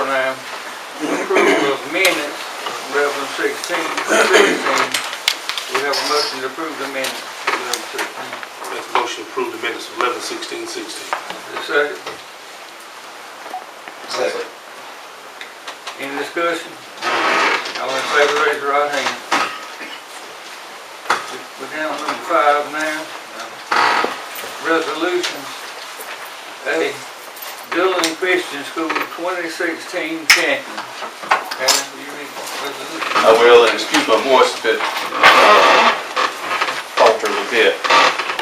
now. Approval of minutes, 11/16/16. We have a motion to approve the minutes, 11/16. Make a motion to approve the minutes of 11/16/16. Second. Second. Any discussion? All in favor, raise your right hand. We're down to number 5 now. Resolutions. A, Dillon Christian School 2016 champion. Adam, will you read the resolution? I will, and excuse my voice if it falters a bit.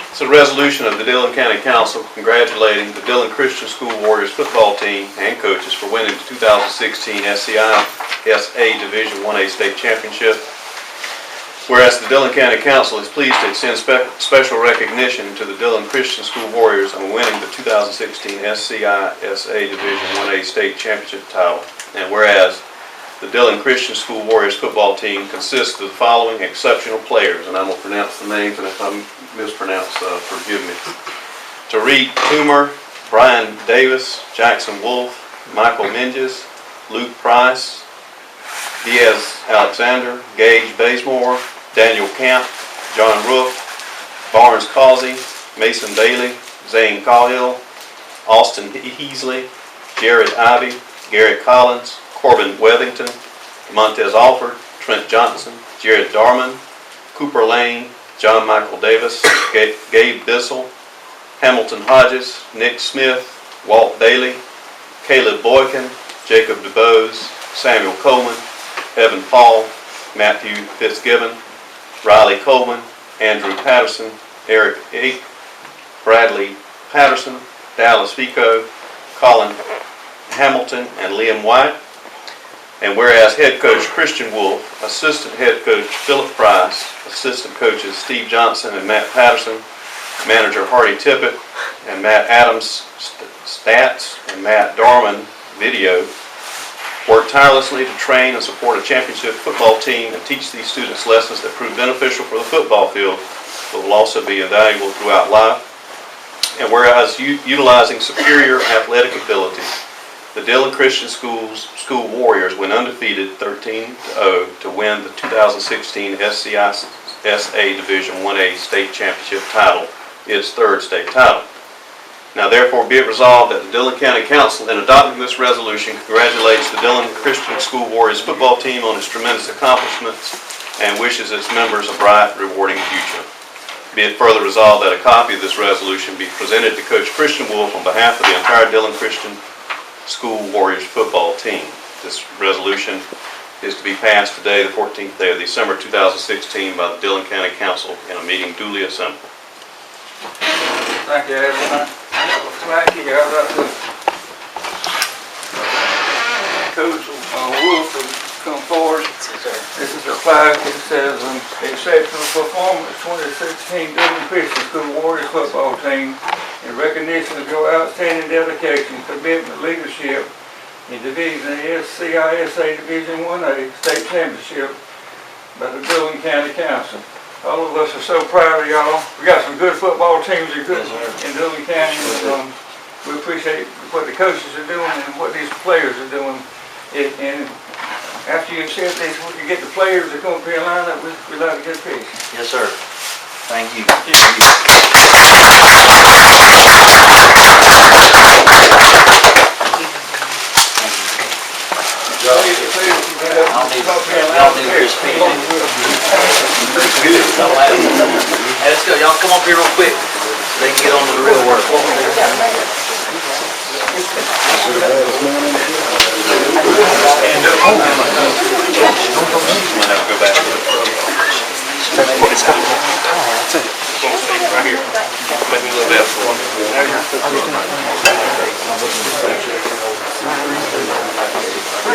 It's a resolution of the Dillon County Council congratulating the Dillon Christian School Warriors football team and coaches for winning the 2016 SCISA Division 1A State Championship. Whereas the Dillon County Council is pleased to extend special recognition to the Dillon Christian School Warriors on winning the 2016 SCISA Division 1A State Championship title. And whereas the Dillon Christian School Warriors football team consists of the following exceptional players, and I'm going to pronounce the names, and if I mispronounce, forgive me. Tariq Toomer, Brian Davis, Jackson Wolf, Michael Minges, Luke Price, Diaz Alexander, Gage Bazemore, Daniel Camp, John Roof, Barnes Causey, Mason Bailey, Zane Cahill, Austin Heasley, Jared Ivey, Garrett Collins, Corbin Wethington, Montez Alford, Trent Johnson, Jared Darman, Cooper Lane, John Michael Davis, Gabe Bissell, Hamilton Hodges, Nick Smith, Walt Daly, Caleb Boykin, Jacob DeBose, Samuel Coleman, Evan Paul, Matthew Fitzgibbon, Riley Coleman, Andrew Patterson, Eric Ake, Bradley Patterson, Dallas Fico, Colin Hamilton, and Liam White. And whereas head coach Christian Wolf, assistant head coach Philip Price, assistant coaches Steve Johnson and Matt Patterson, manager Hardy Tippett, and Matt Adams stats, and Matt Darman video, work tirelessly to train and support a championship football team and teach these students lessons that prove beneficial for the football field, but will also be invaluable throughout life. And whereas utilizing superior athletic ability, the Dillon Christian School Warriors went undefeated 13-0 to win the 2016 SCISA Division 1A State Championship title, its third state title. Now therefore be it resolved that the Dillon County Council, in adopting this resolution, congratulates the Dillon Christian School Warriors football team on its tremendous accomplishments and wishes its members a bright, rewarding future. Be it further resolved that a copy of this resolution be presented to Coach Christian Wolf on behalf of the entire Dillon Christian School Warriors football team. This resolution is to be passed today, the 14th day of December 2016, by the Dillon County Council in a meeting duly assembled. Thank you, Adam. Thank you. I'd like to Coach Wolf to come forward. This is a plaque. It says, exceptional performance 2016 Dillon Christian School Warriors football team in recognition of your outstanding dedication, commitment, leadership in Division SCISA Division 1A State Championship by the Dillon County Council. All of us are so proud of y'all. We got some good football teams in Dillon County. And, we appreciate what the coaches are doing and what these players are doing. And after you accept this, we can get the players to come up here and line up. We'd like to get a picture. Yes, sir. Thank you. Y'all need this picture. Hey, let's go. Y'all come up here real quick so they can get on to the real work. Right here. Make me a little bit.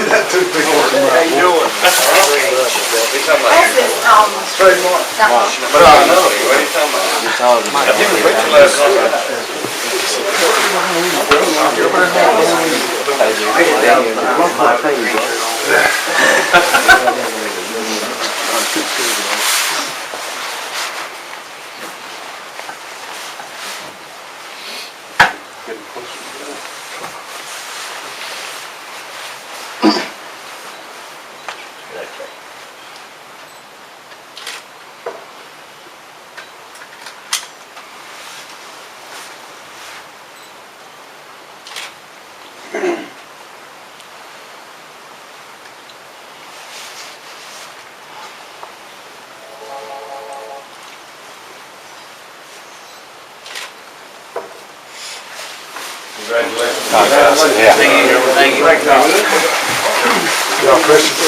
That took big one. How you doing? He's talking about Straight mark. But I know. What are you talking about? I think we went to last Yeah. Thank you. Y'all Christian?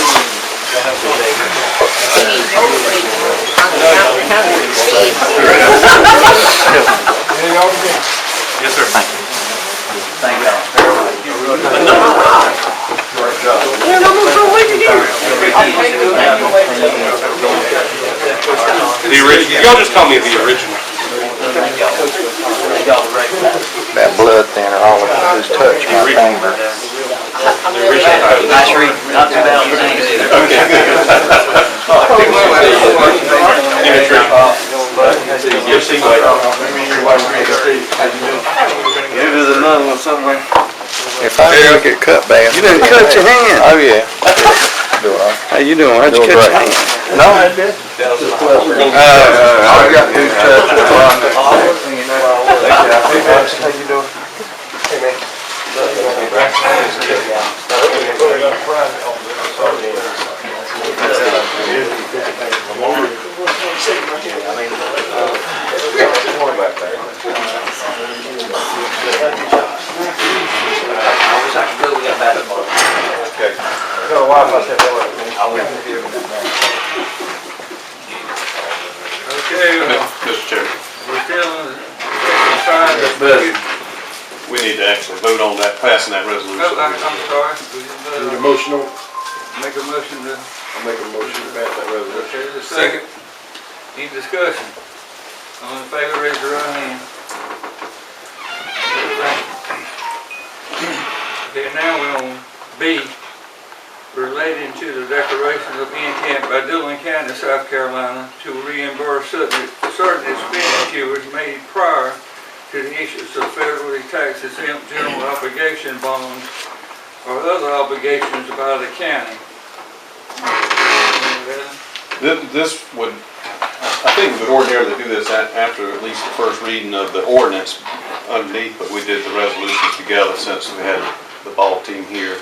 Yeah, y'all again. Yes, sir. Thank y'all. The original, y'all just call me the original. Thank y'all. Thank y'all for recognizing. That blood thinner, all of it just touched my finger. Nice read, not too bad on the things either. Okay, good. Yes, see you later. You did another one somewhere. If I didn't get cut bad. You didn't cut your hand. Oh, yeah. Doing all right. How you doing? How'd you Doing cut your great. hand? No, I did. I got new touches on it. How you doing? Hey, man. I wish I could go, we got basketball. Okay. Got a wife, I said, I went to here. Okay, Mr. Chairman, we're still in section 5. we need to actually vote on that, passing that resolution. Oh, I'm sorry. We didn't Need a vote motion on? on- Make a motion to, I'll make a motion to pass that resolution. okay, the second. Any discussion? All in favor, raise your right hand. Okay, now we're on B, relating to the declaration of intent by Dillon County, South Carolina, to reimburse certain expenditures made prior to the issuance of federally tax exempt general obligation bonds or other obligations by the county. This would, I think we would ordinarily do this after at least the first reading of the ordinance underneath, but we did the resolutions together since we had the ball team here,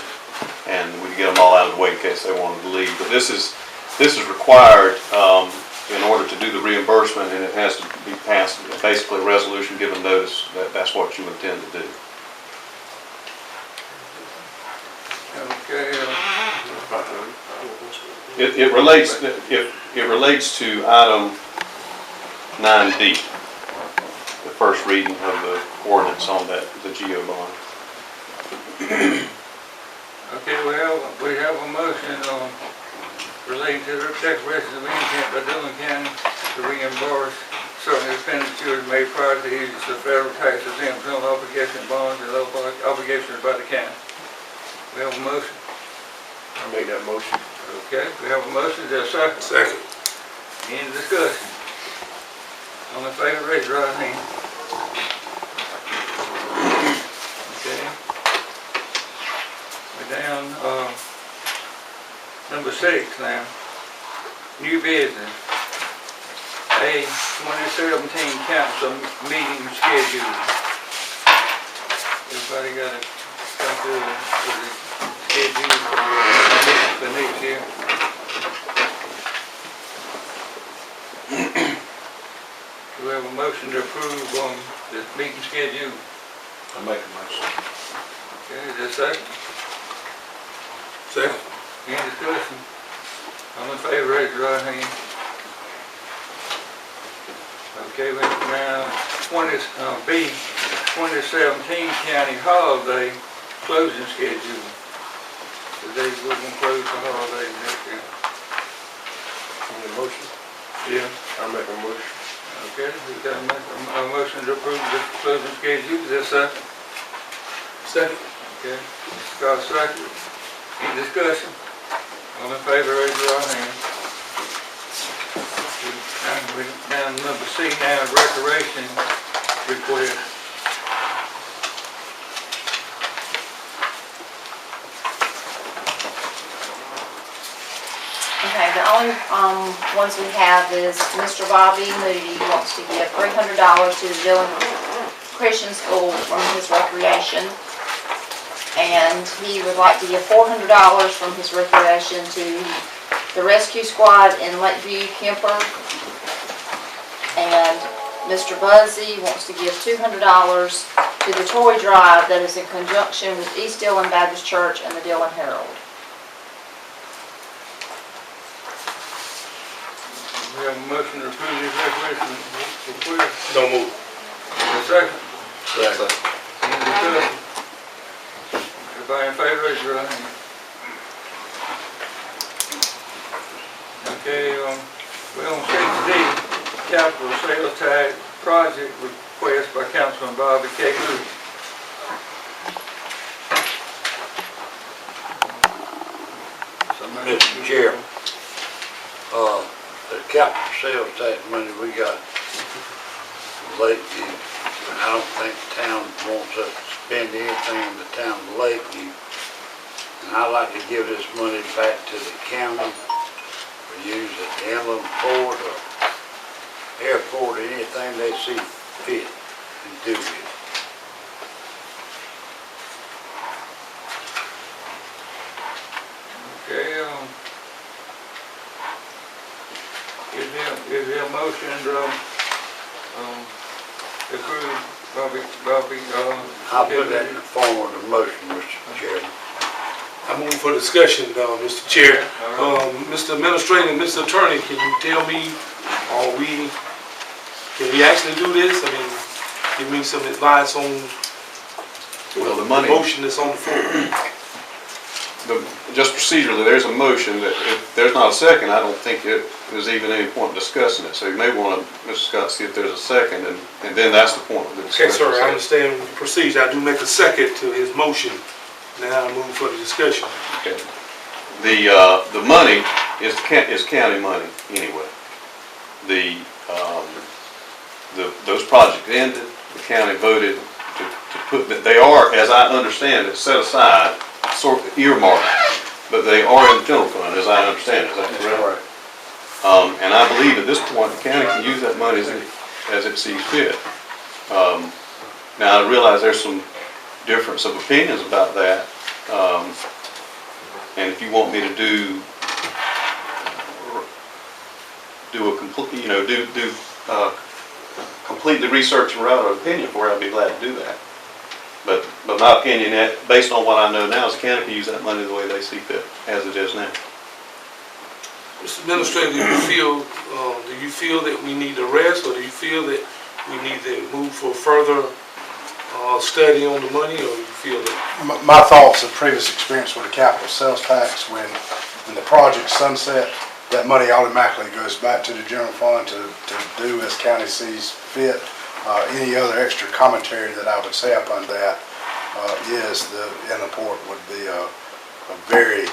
and we could get them all out of the way in case they wanted to leave. But this is required in order to do the reimbursement, and it has to be passed, basically a resolution given notice that that's what you intend to do. Okay, It relates, it relates to item 9D, the first reading of the ordinance on that, the GO bond. okay, we have a motion relating to the declaration of intent by Dillon County to reimburse certain expenditures made prior to the issuance of federal tax exempt general obligation bonds and other obligations by the county. We have a motion. I'll make that motion. Okay, we have a motion, is there a second? Second. Any discussion? All in favor, raise your right hand. Okay. We're down, number 6 now. New business. A 2017 council meeting schedule. Everybody got to come through with the schedule for next year. Do we have a motion to approve the meeting schedule? I'll make a motion. Okay, is there a second? Second. Any discussion? All in favor, raise your right hand. Okay, we're now B, 2017 county holiday closing schedule. Today we're gonna close the holidays next year. Need a motion? Yeah. I'll make a motion. Okay, we've got a motion to approve the closing schedule, is there a second? Second. Okay, Scott second. Any discussion? All in favor, raise your right hand. We're down to number C now, recreation request. Okay, the only ones we have is Mr. Bobby Moody wants to give $300 to the Dillon Christian School from his recreation. And he would like to give $400 from his recreation to the rescue squad in Lakeview Kemper. And Mr. Buzzy wants to give $200 to the toy drive that is in conjunction with East Dillon Baptist Church and the Dillon Herald. We have a motion to approve this resolution request. Don't move. A second. Second. Any discussion? Everybody in favor, raise your right hand. Okay, we're on 6D, capital sales tax project request by Councilman Bobby K. Lewis. Mr. Chair, the capital sales tax money we got Lakeview, I don't think the town wants us to spend anything in the town of Lakeview. And I'd like to give this money back to the county for use at the inland port or airport or anything they see fit and do with it. Okay, is there a motion to approve Bobby, I'll put that in the form of the motion, Mr. Chairman. I move for discussion, Mr. Chair. Mr. Administrator, Mr. Attorney, can you tell me, can we actually do this? I mean, give me some advice on Well, the the money, motion that's on the floor. just procedurally, there's a motion that if there's not a second, I don't think there's even any point in discussing it. So you may want to, Mr. Scott, see if there's a second, and then that's the point of the Okay, discussion. sir, I understand the procedure. I do make a second to his motion. Now I move for the discussion. Okay. The money is county money anyway. Those projects ended, the county voted to put, they are, as I understand it, set aside, sort of earmarked, but they are in the general fund, as I understand it. Is that correct? And I believe at this point, the county can use that money as it sees fit. Now, I realize there's some difference of opinions about that. And if you want me to do a complete, completely research and write an opinion for it, I'd be glad to do that. But my opinion, based on what I know now, is the county can use that money the way they see fit, as it is now. Mr. Administrator, do you feel that we need to rest, or do you feel that we need to move for further study on the money, or do you feel that? My thoughts of previous experience with the capital sales tax, when the project sunset, that money automatically goes back to the general fund to do as county sees fit. Any other extra commentary that I would say upon that is the inland port would be a very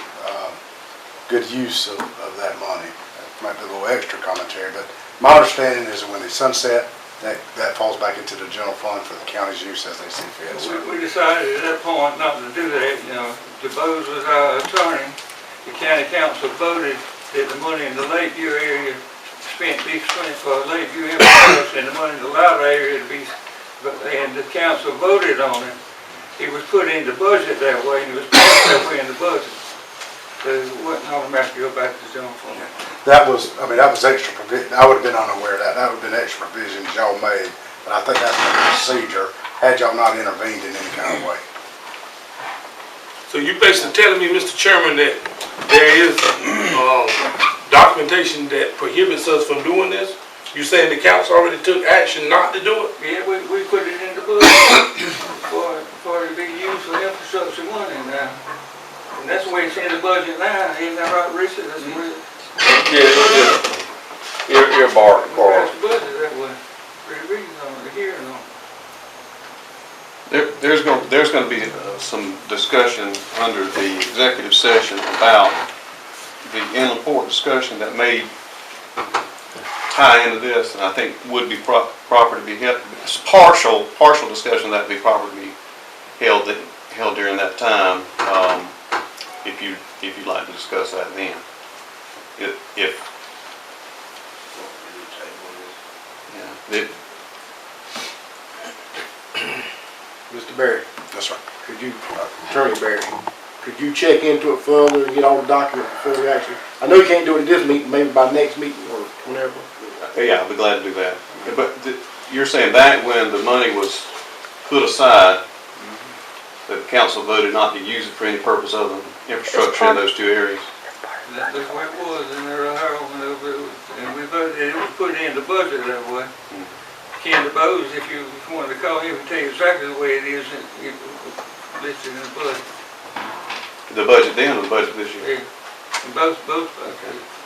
good use of that money. It might be a little extra commentary, but my understanding is that when they sunset, that falls back into the general fund for the county's use as they see fit. So we decided at that point not to do that, DeBose was our attorney. The county council voted that the money in the Lakeview area be spent for Lakeview infrastructure, and the money in the Louder area to be, and the council voted on it. It was put in the budget that way, and it was passed that way in the budget. So it wouldn't automatically go back to the general fund. that was extra provision. I would have been unaware of that. That would have been extra provisions y'all made, but I think that's been the procedure had y'all not intervened in any kind of way. So you basically telling me, Mr. Chairman, that there is documentation that prohibits us from doing this? You saying the council already took action not to do it? Yeah, we put it in the budget for it to be used for infrastructure money now. And that's the way it's in the budget now, isn't that right, Richard? That's the way You're barred we for passed the budget that way. For the reason on the hearing on it. There's going to be some discussion under the executive session about the inland port discussion that may tie into this, and I think would be proper to be held. It's partial discussion that would be proper to be held during that time. If you'd like to discuss that then, Mr. Berry, Yes, sir. could you, Attorney Berry, could you check into it further and get all the documents before we actually, I know you can't do it at this meeting, maybe by next meeting or whenever. Yeah, I'll be glad to do that. But you're saying back when the money was put aside, the council voted not to use it for any purpose other than infrastructure in those two areas? That's the way it was in there, Harold, and we voted, it was put in the budget that way. Ken DeBose, if you wanted to call him, he'll tell you exactly the way it is, listed in the budget. The budget then or the budget this year? Yeah, and both,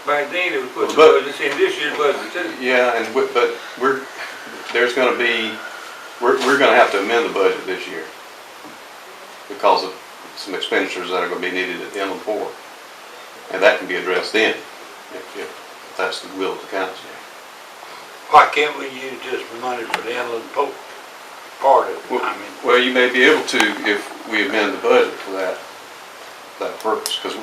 back then it was put in the But- budget, it's in this year's budget too. Yeah, but there's gonna be, we're gonna have to amend the budget this year because of some expenditures that are gonna be needed at the Inland Port. And that can be addressed then, if that's the will of the council. Why can't we use just money for the inland port part of it? I mean, Well, you may be able to if we amend the budget for that purpose, because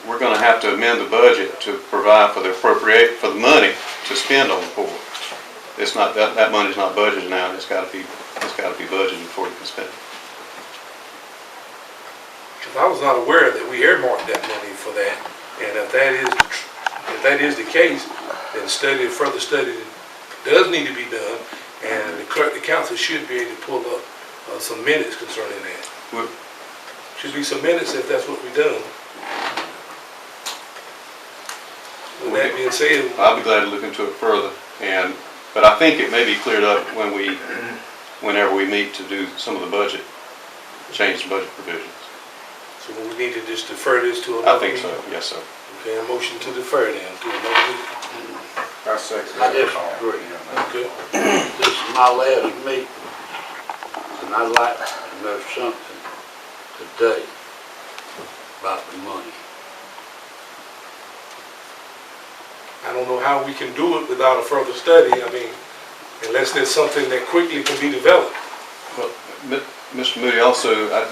we're gonna have to amend the budget to provide for the money to spend on the port. It's not, that money's not budgeted now, it's gotta be budgeted before you can spend it. 'Cause I was not aware that we earmarked that money for that, and if that is the case, then further study does need to be done, and the council should be able to pull up some minutes concerning that. Well- Should be some minutes if that's what we done. With that being said, I'll be glad to look into it further, but I think it may be cleared up whenever we meet to do some of the budget, change the budget provisions. so we need to just defer this to I another think meeting? so, yes, sir. Okay, a motion to defer then to another meeting. I disagree. Okay. This is my last meeting, and I'd like to know something today about the money. I don't know how we can do it without a further study, I mean, unless there's something that quickly can be developed. Well, Mr. Moody, also, I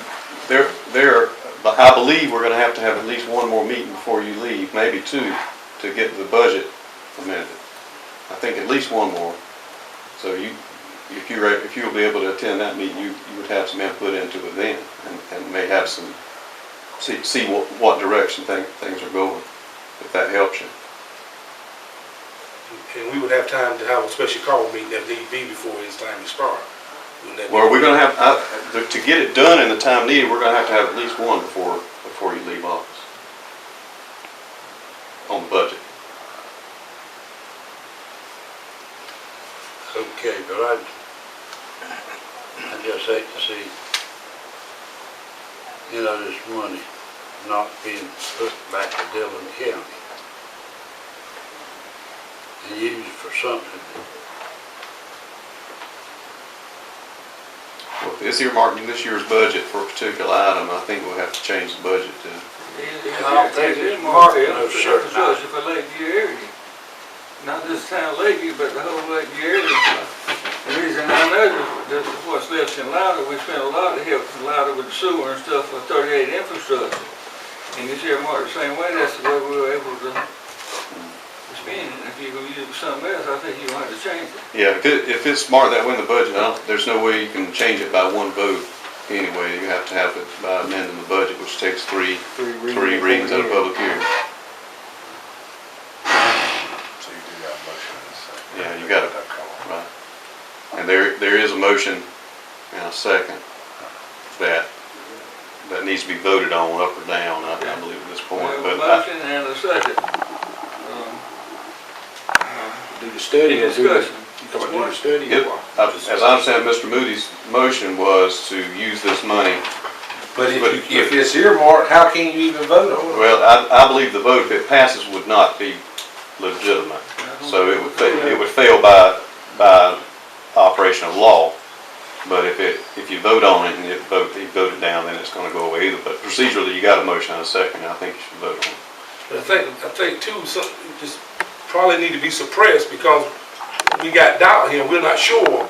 believe we're gonna have to have at least one more meeting before you leave, maybe two, to get the budget amended. I think at least one more. So if you'll be able to attend that meeting, you would have some input into it then, and may have some, see what direction things are going, if that helps you. And we would have time to have a special call meeting if need be before it's time to start. Wouldn't that be- Well, we're gonna have, to get it done in the time needed, we're gonna have to have at least one before you leave office. On the budget. Okay, but I just hate to see, this money not being put back to Dillon County and used for something. Well, if it's earmarked in this year's budget for a particular item, I think we'll have to change the budget to, I don't think it's marked in a certain Especially for Lakeview area. Not just town Lakeview, but the whole Lakeview area. The reason I know that what's left in Louder, we spent a lot to help Louder with the sewer and stuff for 38 infrastructure. And this year marked the same way, that's the way we were able to spend it. If you're gonna use it for something else, I think you're gonna have to change it. yeah, if it's marked that way in the budget, there's no way you can change it by one vote anyway. You have to have it by amending the budget, which takes three readings at a public hearing. So you do got a motion in a second. Yeah, you got it. That call. Right. And there is a motion and a second that needs to be voted on up or down, I believe at this We point. have a But motion and a second. Do the study Any or do the, discussion? you talking about do the study or what? as I understand, Mr. Moody's motion was to use this money. But if it's earmarked, how can you even vote on it? Well, I believe the vote, if it passes, would not be legitimate. So it would fail by operation of law. But if you vote on it and you vote it down, then it's gonna go away either. But procedurally, you got a motion and a second, I think you should vote on it. But I think too, something just probably need to be suppressed because we got doubt here, we're not sure.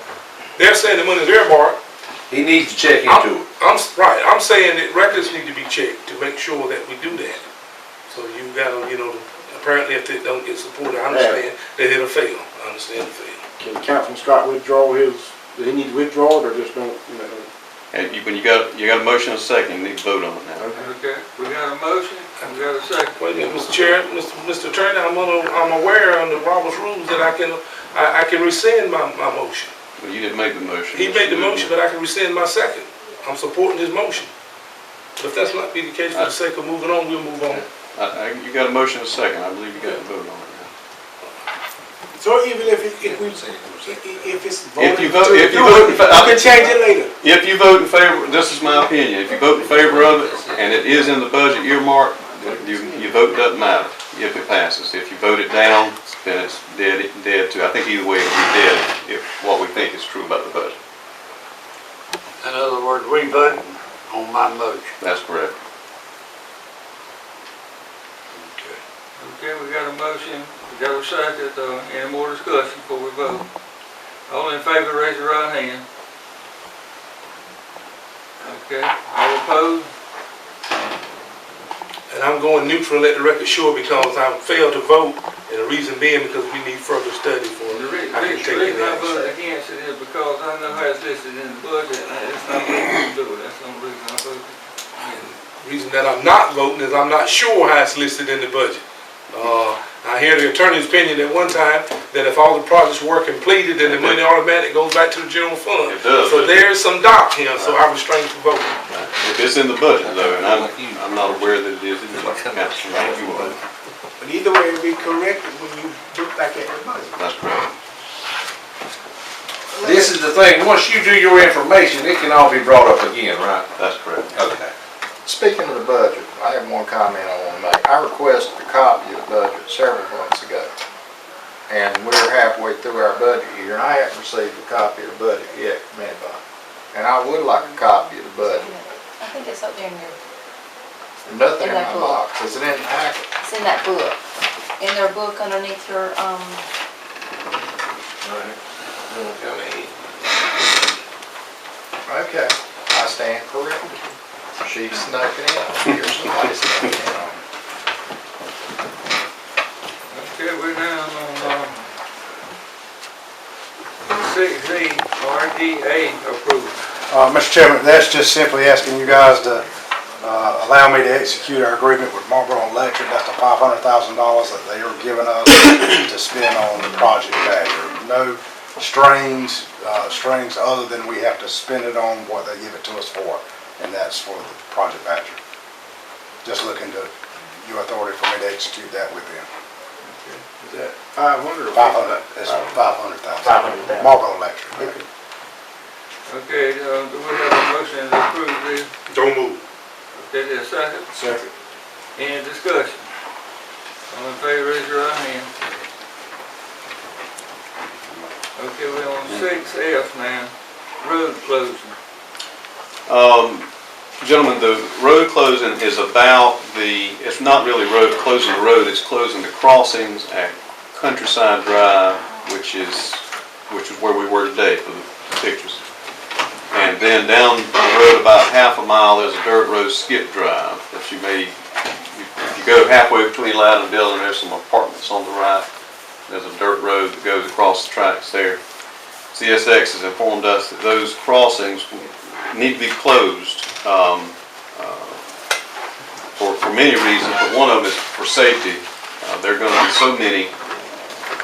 They're saying the money's earmarked. He needs to check into it. I'm saying that records need to be checked to make sure that we do that. So you gotta, apparently if they don't get supported, I understand that it'll fail. I understand it'll fail. Can Councilman Scott withdraw his, does he need to withdraw it or just don't, And when you got a motion and a second, you need to vote on it now. Okay, we got a motion, and we got a second. Wait a minute, Mr. Chair, Mr. Attorney, I'm aware under Robert's rules that I can rescind my motion. Well, you didn't make the motion. He made the motion, but I can rescind my second. I'm supporting his motion. But if that's not be the case, for the sake of moving on, we'll move on. You got a motion and a second, I believe you got to vote on it now. So even if it's If voted you to vote, do if you it, vote, I can change it later. if you vote in favor, this is my opinion, if you vote in favor of it, and it is in the budget earmark, your vote doesn't matter if it passes. If you vote it down, then it's dead too. I think either way it'll be dead if what we think is true about the budget. In other words, we voting on my motion. That's correct. Okay, we got a motion, we got a second, any more discussion before we vote? All in favor, raise your right hand. Okay, all opposed? And I'm going neutral, let the record show, because I failed to vote, and the reason being because we need further study for The it. I can take reason it I out. voted against it is because I know how it's listed in the budget, and it's not what we do, that's the only reason I voted against. The reason that I'm not voting is I'm not sure how it's listed in the budget. I hear the attorney's opinion at one time that if all the projects were completed, then the money automatically goes back to the general fund. It does. So there's some doubt here, so I restrain from voting. If it's in the budget though, and I'm not aware that it is in the council, you vote. But either way, it'll be corrected when you look back at the budget. That's correct. This is the thing, once you do your information, it can all be brought up again, right? That's correct. Okay. Speaking of the budget, I have one comment I want to make. I requested a copy of the budget several months ago. And we're halfway through our budget year, and I haven't received a copy of the budget yet from anybody. And I would like a copy of the budget. I think it's up there in your, There's nothing in my box. Is it in the packet? it's in that book, in their book underneath your, Okay, I stand corrected. She snuck it in. Here's somebody snuck it in. Okay, we're down on, 6Z, RDA approval. Mr. Chairman, that's just simply asking you guys to allow me to execute our agreement with Marlboro Electric. That's the $500,000 that they are giving us to spend on the Project Badger. No strings other than we have to spend it on what they give it to us for, and that's for the Project Badger. Just looking to your authority for me to execute that with them. Is that 500 or 500, that's 500,000. 500,000. Marlboro Electric. Okay, do we have a motion to approve this? Don't move. Okay, there's a second? Second. Any discussion? All in favor, raise your right hand. Okay, we're on 6F now, road closing. Gentlemen, the road closing is about it's not really closing the road, it's closing the crossings at Countryside Drive, which is where we were today for the pictures. And then down the road about half a mile, there's a dirt road skip drive that if you go halfway between Loudon and Dillon, there's some apartments on the right. There's a dirt road that goes across the tracks there. CSX has informed us that those crossings need to be closed for many reasons, but one of them is for safety. There are going to be so many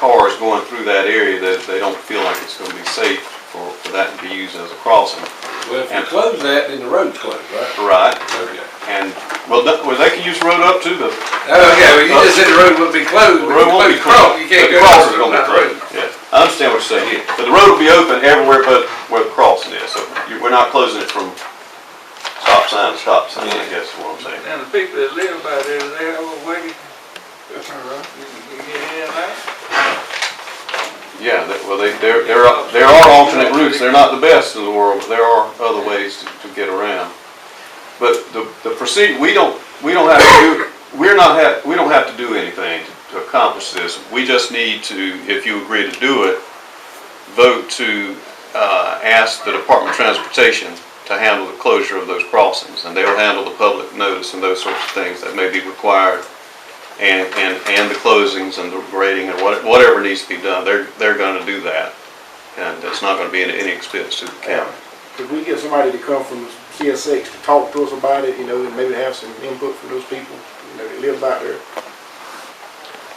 cars going through that area that they don't feel like it's going to be safe for that to be used as a crossing. Well, if you close that, then the road's closed, right? Right. Okay. And, well, they can use the road up to the... Okay, well, you just said the road would be closed. The road won't be closed. closed. You can't The go crossing's over gonna be that road. closed. Yeah, I understand what you're saying. But the road will be open everywhere but where the crossing is. So we're not closing it from stop sign to stop sign, I guess is what I'm saying. And the people that live by there, they have a way to, you get in and out. Yeah, there are alternate routes. They're not the best in the world, but there are other ways to get around. But the procedure, we don't have to do anything to accomplish this. We just need to, if you agree to do it, vote to ask the Department of Transportation to handle the closure of those crossings, and they'll handle the public notice and those sorts of things that may be required, and the closings and the grading and whatever needs to be done. They're going to do that, and it's not going to be any expense to the county. Could we get somebody to come from CSX to talk to us about it, and maybe have some input from those people, that live out there?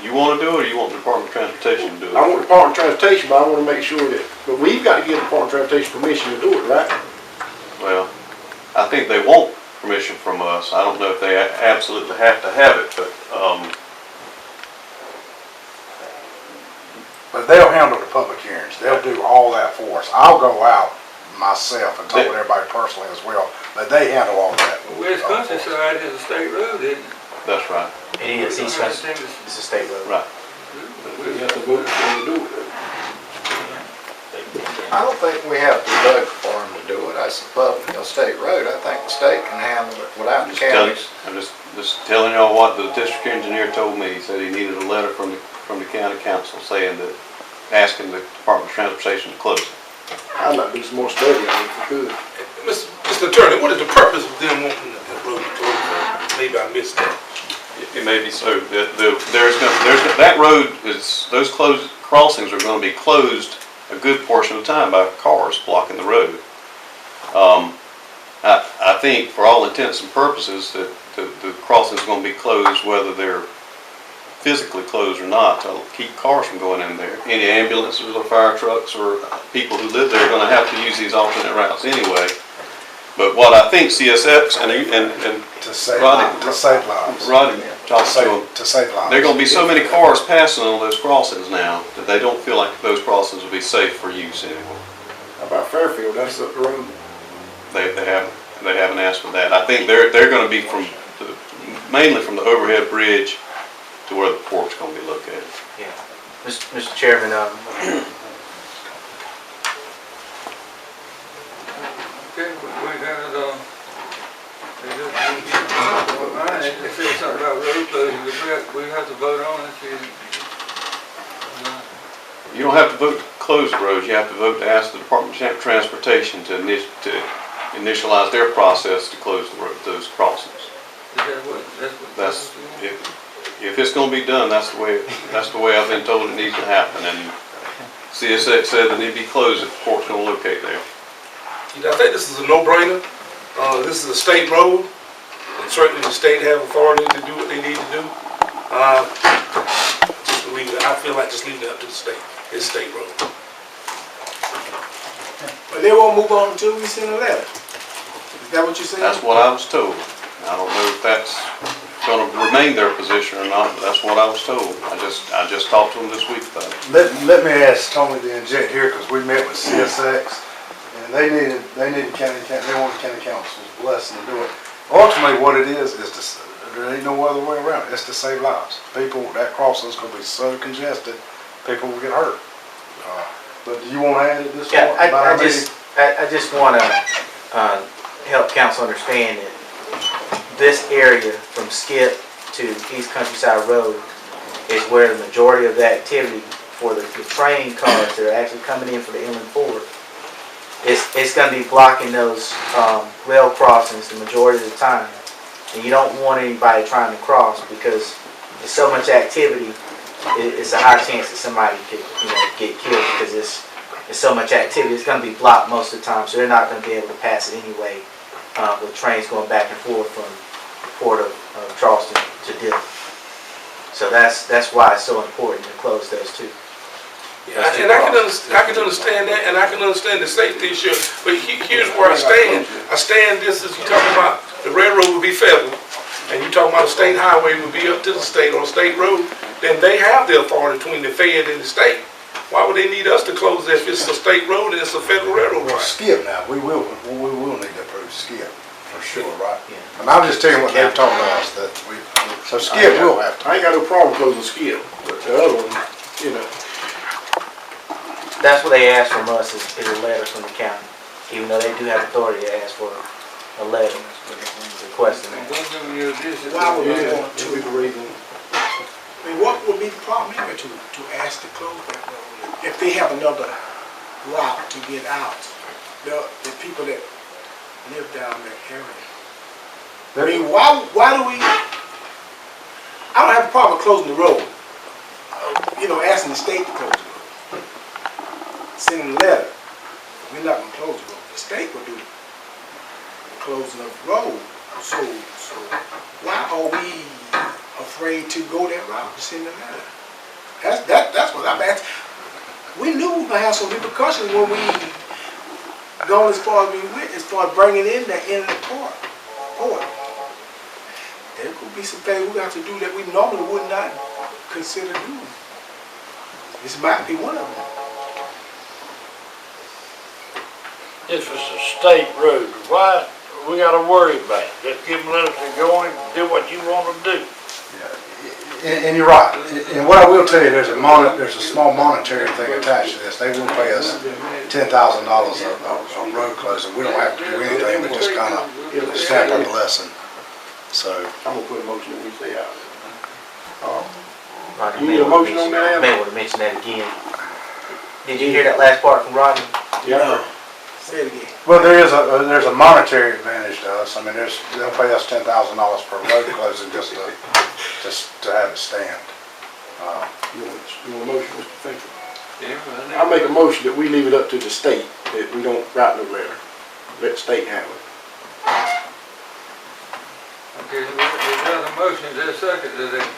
You wanna do it, or you want the Department of Transportation to do I it? want Department of Transportation, but I wanna make sure that, but we've got to give Department of Transportation permission to do it, right? Well, I think they want permission from us. I don't know if they absolutely have to have it, But they'll handle the public hearings. They'll do all that for us. I'll go out myself and talk with everybody personally as well, but they handle all that. West Countryside is a state road, isn't it? that's right, It is, East Country, it's a state road. right. We have to vote before we do it. I don't think we have to vote for them to do it. That's a public, state road. I think the state can handle it without the counties. I'm just telling y'all what the district engineer told me. He said he needed a letter from the county council saying that, asking the Department of Transportation to close it. I'd like to do some more study on it if we could. Mr. Attorney, what is the purpose of them wanting that road closed? Maybe I missed that. It may be so. That road is, those crossings are gonna be closed a good portion of the time by cars blocking the road. I think for all intents and purposes that the crossing's gonna be closed, whether they're physically closed or not, to keep cars from going in there. Any ambulances or fire trucks or people who live there are gonna have to use these alternate routes anyway. But what I think CSX and To save Rodney- lives. Rodney talks to them, To save lives. there are gonna be so many cars passing on those crossings now that they don't feel like those crossings will be safe for use anymore. How about Fairfield, that's up the road. They haven't asked for that. I think they're gonna be mainly from the overhead bridge to where the port's gonna be located. Yeah. Mr. Chairman, Okay, we got, they said something about road closing, we have to vote on it. You don't have to vote to close the roads, you have to vote to ask the Department of Transportation to initialize their process to close those crossings. Is that what? That's, if it's gonna be done, that's the way I've been told it needs to happen, and CSX said that it need to be closed if the port's gonna locate there. I think this is a no-brainer. This is a state road, and certainly the state have authority to do what they need to do. Just leave it, I feel like just leaving it up to the state. It's state road. But they won't move on until we send a letter. Is that what you're saying? That's what I was told. I don't know if that's gonna remain their position or not, but that's what I was told. I just talked to them this week about it. Let me ask Tony to inject here, because we met with CSX, and they wanted county council's blessing to do it. Ultimately, what it is there ain't no other way around it. It's to save lives. People, that crossing's gonna be so congested, people will get hurt. But do you wanna add it this yeah, one? I just want to help council understand that this area from Skip to East Countryside Road is where the majority of the activity for the train cars that are actually coming in for the inland port. It's going to be blocking those rail crossings the majority of the time. And you don't want anybody trying to cross because there's so much activity. It's a high chance that somebody could get killed because it's so much activity. It's going to be blocked most of the time, so they're not going to be able to pass it anyway with trains going back and forth from the port of Charleston to Dillon. So that's why it's so important to close those two. Yeah, and I can understand that, and I can understand the safety issue, but here's where I stand. I stand this as you talking about the railroad would be federal, and you talking about a state highway would be up to the state or a state road, then they have the authority between the Fed and the state. Why would they need us to close it if it's a state road and it's a federal railroad? Well, Skip now, we will need to approve Skip, for sure, right? Yeah. And I'm just telling you what they've told us, that so Skip will have to. I ain't got no problem closing Skip, but the other one, That's what they asked from us is a letter from the county, even though they do have authority to ask for a letter requesting that. Why would we want to? I mean, what would be the problem here to ask to close that road? If they have another route to get out, the people that live down that area. I mean, why do we, I don't have a problem with closing the road. Asking the state to close the road. Sending a letter. We're not going to close the road. The state will do the closing of the road. So why are we afraid to go that route, to send the letter. That's what I'm asking. We knew we were gonna have some repercussions when we gone as far as we went, as far as bringing in the inlet port. There could be some things we have to do that we normally would not consider doing. This might be one of them. If it's a state road, why we gotta worry about it? Just give them let us go and do what you wanna do. And you're right. And what I will tell you, there's a small monetary thing attached to this. They will pay us $10,000 a road closing. We don't have to do anything but just kind of stamp our blessing. So, I'm gonna put a motion that we stay out. Rodney You need a motion on that? May want to mention that again. Did you hear that last part from Rodney? Yeah. Say it again. well, there's a monetary advantage to us. I mean, they'll pay us $10,000 per road closing just to have it stamped. You want a motion, Mr. Fincher? Yeah, I make a motion that we leave it up to the state, that we don't write no letter. Let the state handle it. Okay, we've got a motion, is there a second to that?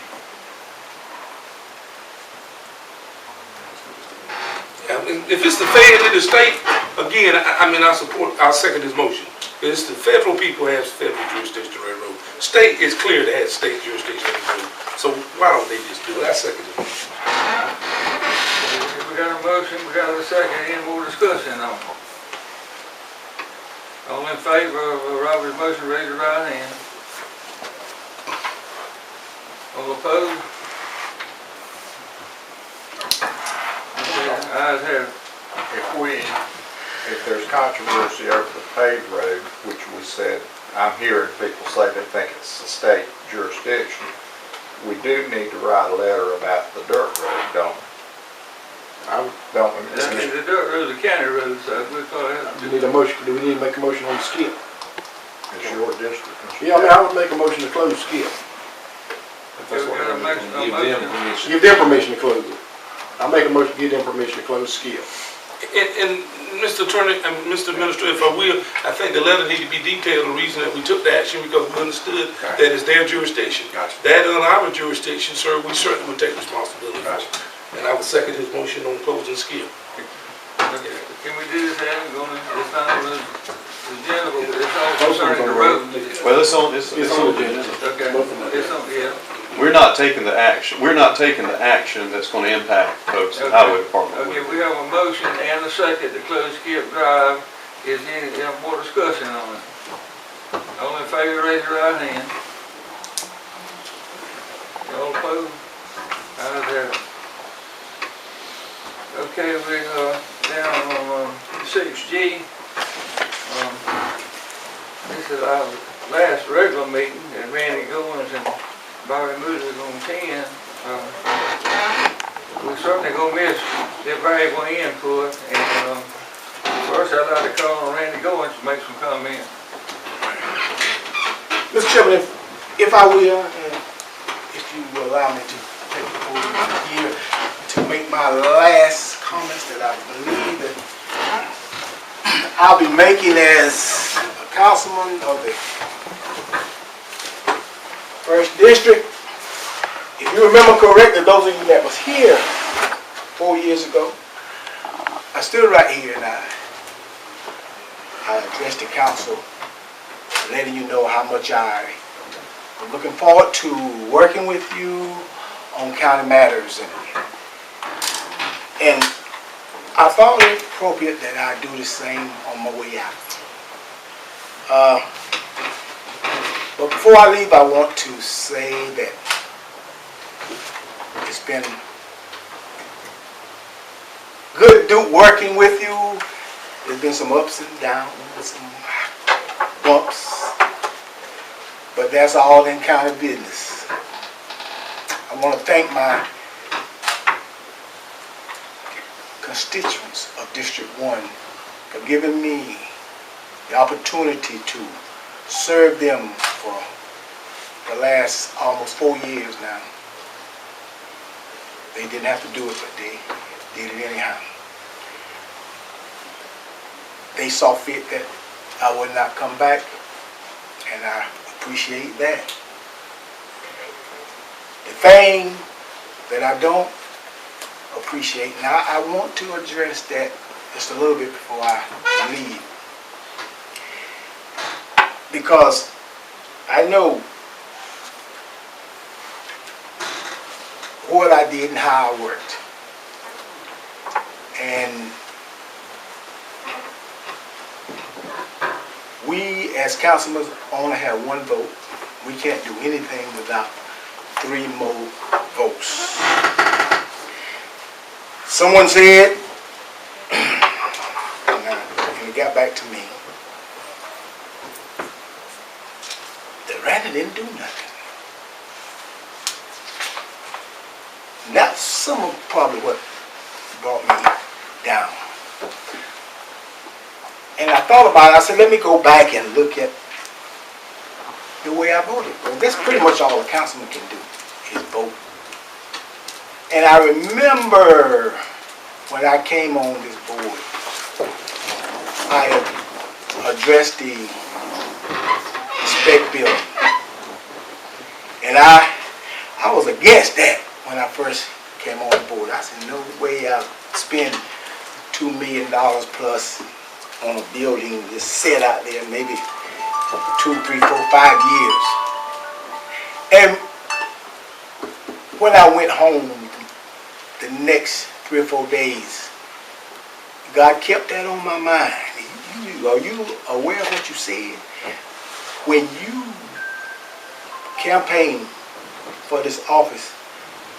If it's the Fed and the state, again, I second this motion. It's the federal people has federal jurisdiction on the road. State is clear to have state jurisdiction on the road. So why don't they just do it? I second it. We got a motion, we got a second, any more discussion on it? All in favor of Robert's motion, raise your right hand. All opposed? Okay, ayes have it. If there's controversy over the paved road, which we said, I'm hearing people say they think it's a state jurisdiction, we do need to write a letter about the dirt road, don't we? Don't we? The dirt road's a county road, so we probably have Do to. we need a motion, do we need to make a motion on Skip? It's your district. Yeah, I would make a motion to close Skip. Okay, we got a motion, Give them permission. Give them permission to close it. I make a motion to give them permission to close Skip. And Mr. Attorney, and Mr. Administrator, if I will, I think the letter need to be detailed, the reason that we took the action, because we understood that it's their jurisdiction. Gotcha. That on our jurisdiction, sir, we certainly would take responsibility for it. Gotcha. And I would second his motion on closing Skip. Okay, can we do this, Adam, it's not on the agenda, but it's all concerning the road. Well, it's on the agenda. Okay, it's on, yeah. We're not taking the action that's going to impact folks in the highway department. Okay, we have a motion and a second to close Skip Drive. Is there any more discussion on it? All in favor, raise your right hand. All opposed? Ayes have it. Okay, we're down on 6G. This is our last regular meeting, and Randy Goins and Barry Moody on 10. We're certainly gonna miss their valuable input, and first I'd like to call on Randy Goins to make some comments. Mr. Chairman, if I will, and if you will allow me to take the podium here to make my last comments that I believe that I'll be making as a councilman of the First District. If you remember correctly, those of you that was here 4 years ago, I stood right here and I addressed the council, letting you know how much I am looking forward to working with you on county matters. And I thought it appropriate that I do the same on my way out. But before I leave, I want to say that it's been good working with you. There's been some ups and downs, some bumps, but that's all in county business. I want to thank my constituents of District 1 for giving me the opportunity to serve them for the last almost 4 years now. They didn't have to do it, but they did it anyhow. They saw fit that I would not come back, and I appreciate that. thing that I don't appreciate, and I want to address that just a little bit before I leave. Because I know what I did and how I worked. And we as councilmen only have one vote. We can't do anything without 3 more votes. Someone said, and it got back to me, that Randy didn't do nothing. And that's some of probably what brought me down. And I thought about it, I said, let me go back and look at the way I voted. Well, that's pretty much all a councilman can do, is vote. And I remember when I came on this board, I had addressed the spec building. And I was against that when I first came on the board. I said, no way I'll spend $2 million plus on a building just sit out there maybe 2, 3, 4, 5 years. And when I went home the next 3 or 4 days, God kept that on my mind. Are you aware of what you said? When you campaigned for this office,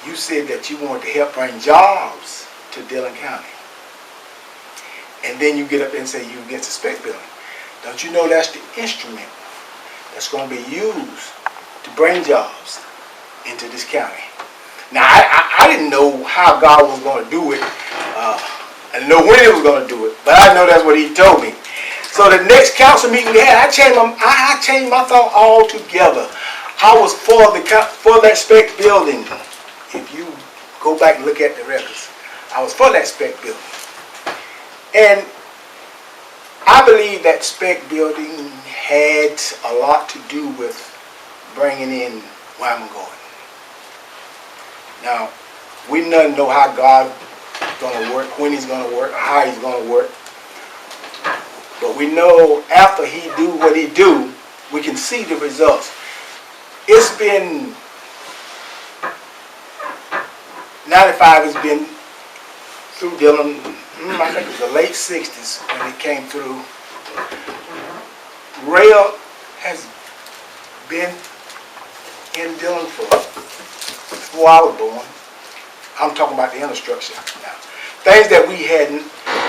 you said that you wanted to help bring jobs to Dillon County. And then you get up and say you're against the spec building. Don't you know that's the instrument that's going to be used to bring jobs into this county? Now, I didn't know how God was going to do it. I didn't know when he was going to do it, but I know that's what he told me. So the next council meeting we had, I changed my thought altogether. I was for that spec building. If you go back and look at the records, I was for that spec building. And I believe that spec building had a lot to do with bringing in Wyman Gordon. Now, we none know how God's going to work, when he's going to work, how he's going to work. But we know after he do what he do, we can see the results. It's been, 95 has been through Dillon, I think it was the late 60s when it came through. Rail has been in Dillon before I was born. I'm talking about the infrastructure now. Things that we hadn't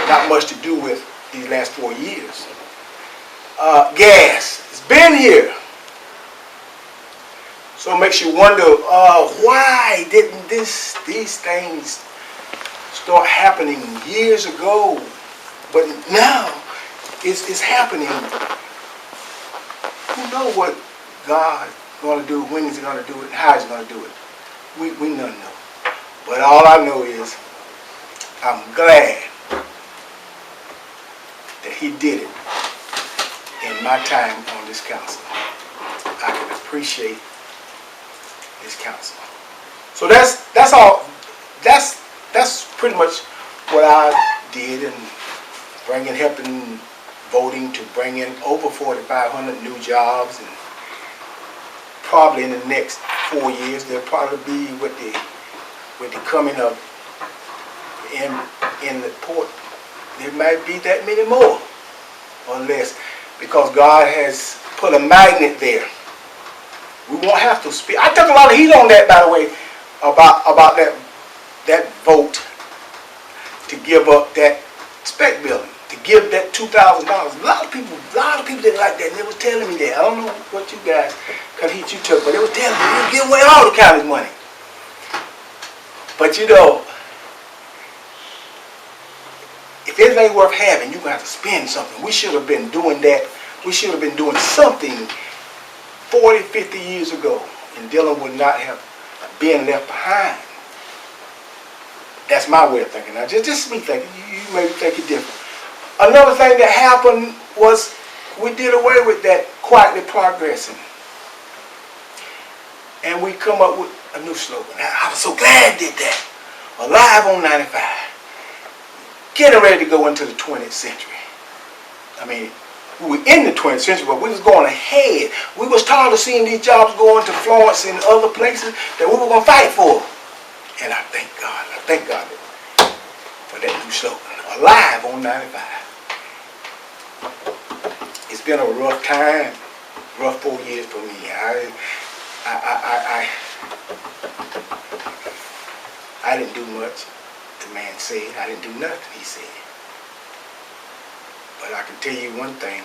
not much to do with these last 4 years. Gas, it's been here. So it makes you wonder, why didn't these things start happening years ago? But now it's happening. Who knows what God's going to do, when he's going to do it, and how he's going to do it? We none know. But all I know is I'm glad that he did it in my time on this council. I can appreciate this council. So that's all. That's pretty much what I did in helping voting to bring in over 4,500 new jobs, and probably in the next 4 years there'll probably be with the coming of in the port, there might be that many more or less, because God has put a magnet there. We won't have to speak. I took a lot of heat on that, by the way, about that vote to give up that spec building, to give that $2,000. A lot of people didn't like that, and they were telling me that. I don't know what you guys, what heat you took, but they were telling me you're giving away all the county's money. But you know, if anything's worth having, you're going to have to spend something. We should have been doing that. We should have been doing something 40, 50 years ago, and Dillon would not have been left behind. That's my way of thinking. Now, just me thinking. You may think it different. Another thing that happened was we did away with that quietly progressing. And we come up with a new slogan. I was so glad they did that. Alive on 95. Getting ready to go into the 20th century. I mean, we were in the 20th century, but we was going ahead. We was tired of seeing these jobs going to Florence and other places that we were going to fight for. And I thank God for that new slogan. Alive on 95. It's been a rough time, rough 4 years for me. I didn't do much, the man said. I didn't do nothing, he said. But I can tell you one thing.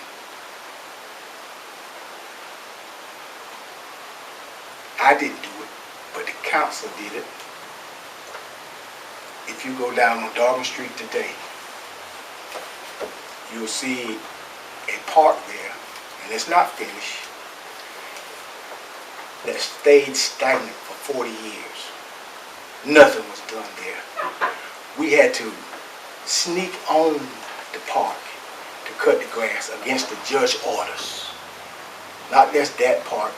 I didn't do it, but the council did it. If you go down on Dargan Street today, you'll see a park there, and it's not finished, that stayed stagnant for 40 years. Nothing was done there. We had to sneak on the park to cut the grass against the judge's orders. Not just that park,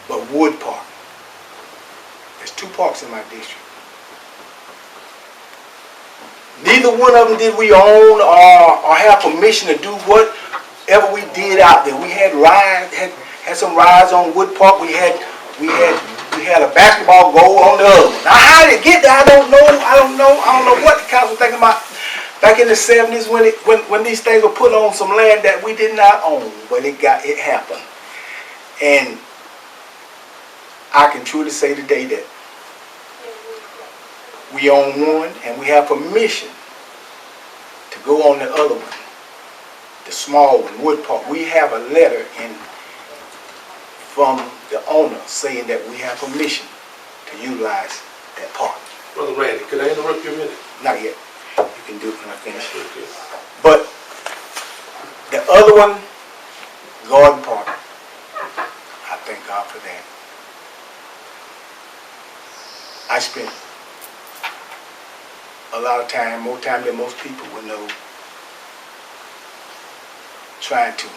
but Wood Park. There's 2 parks in my district. Neither one of them did we own or have permission to do whatever we did out there. We had rides, had some rides on Wood Park. We had a basketball goal on the other one. Now how did it get there? I don't know what the council was thinking about back in the 70s when these things were put on some land that we did not own, but it happened. And I can truly say today that we own one and we have permission to go on the other one, the small one, Wood Park. We have a letter from the owner saying that we have permission to utilize that park. Brother Randy, could I interrupt you a minute? Not yet. You can do it when I finish. Okay. But the other one, Garden Park, I thank God for that. I spent a lot of time, more time than most people would know, trying to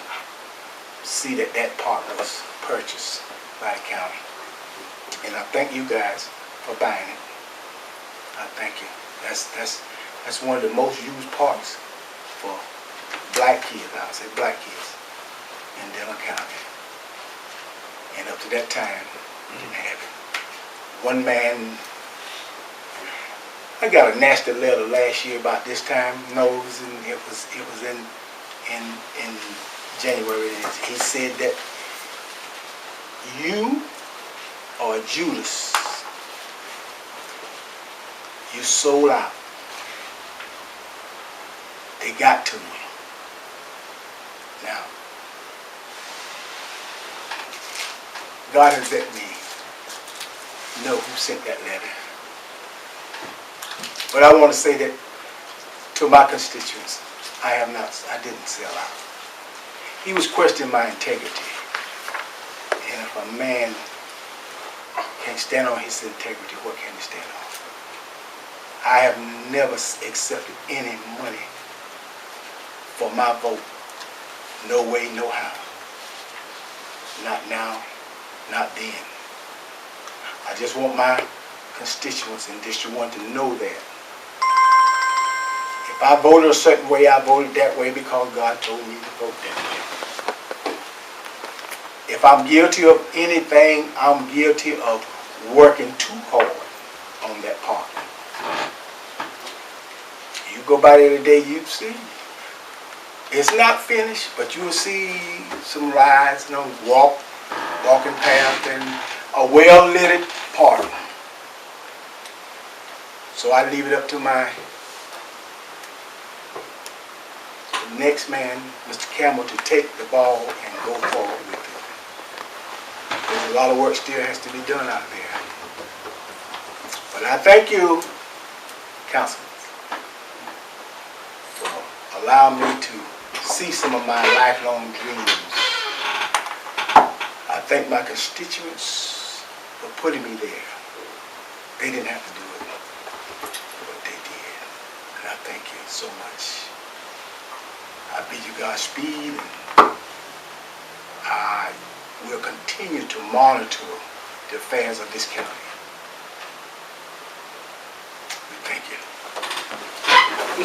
see that park was purchased by the county. And I thank you guys for buying it. I thank you. That's one of the most used parks for black kids, I would say black kids, in Dillon County. And up to that time, we didn't have it. One man, I got a nasty letter last year about this time. No, it was in January. He said that you are Judas. You sold out. They got to you. Now, God has let me know who sent that letter. But I want to say that to my constituents, I didn't sell out. He was questioning my integrity. And if a man can't stand on his integrity, what can he stand on? I have never accepted any money for my vote. No way, no how. Not now, not then. I just want my constituents in District 1 to know that. If I voted a certain way, I voted that way because God told me to vote that way. If I'm guilty of anything, I'm guilty of working too hard on that part. You go by there today, you see. It's not finished, but you will see some rides, walking path, and a well-lit park. So I leave it up to my next man, Mr. Campbell, to take the ball and go forward with it. There's a lot of work still has to be done out there. But I thank you, Councilman, for allowing me to see some of my lifelong dreams. I thank my constituents for putting me there. They didn't have to do it, but they did. And I thank you so much. I bid you Godspeed, and I will continue to monitor the affairs of this county.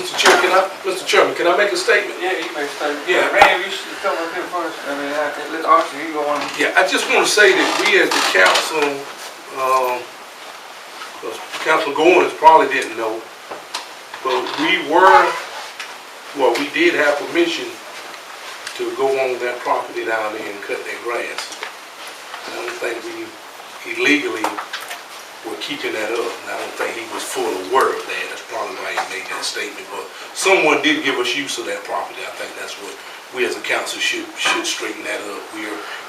Mr. Chairman, can I make a statement? Yeah, you may start. Yeah. Randy, you should come up here first. I mean, let Archie, you go on. Yeah, I just want to say that we as the council, because Councilman Goins probably didn't know, but we did have permission to go on that property down there and cut that grass. I don't think we illegally were keeping that up, and I don't think he was fully aware of that. That's probably why he made that statement, but someone did give us use of that property. I think that's what we as a council should straighten that up.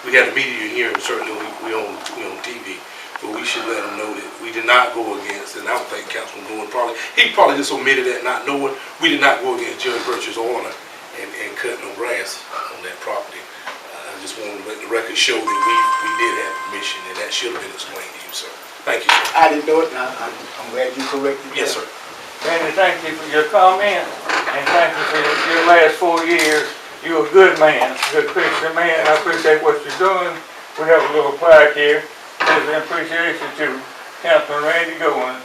We had a media hearing, certainly we on TV, but we should let them know that we did not go against, and I don't think Councilman Goins he probably just omitted that not knowing, we did not go against Judge Birch's order and cut no grass on that property. I just wanted to let the record show that we did have permission, and that should have been explained to you, sir. Thank you, sir. I didn't know it, and I'm glad you corrected me. Yes, sir. Randy, thank you for your comment, and thank you for your last 4 years. You're a good man, good Christian man. I appreciate what you're doing. We have a little plaque here. It says appreciation to Councilman Randy Goins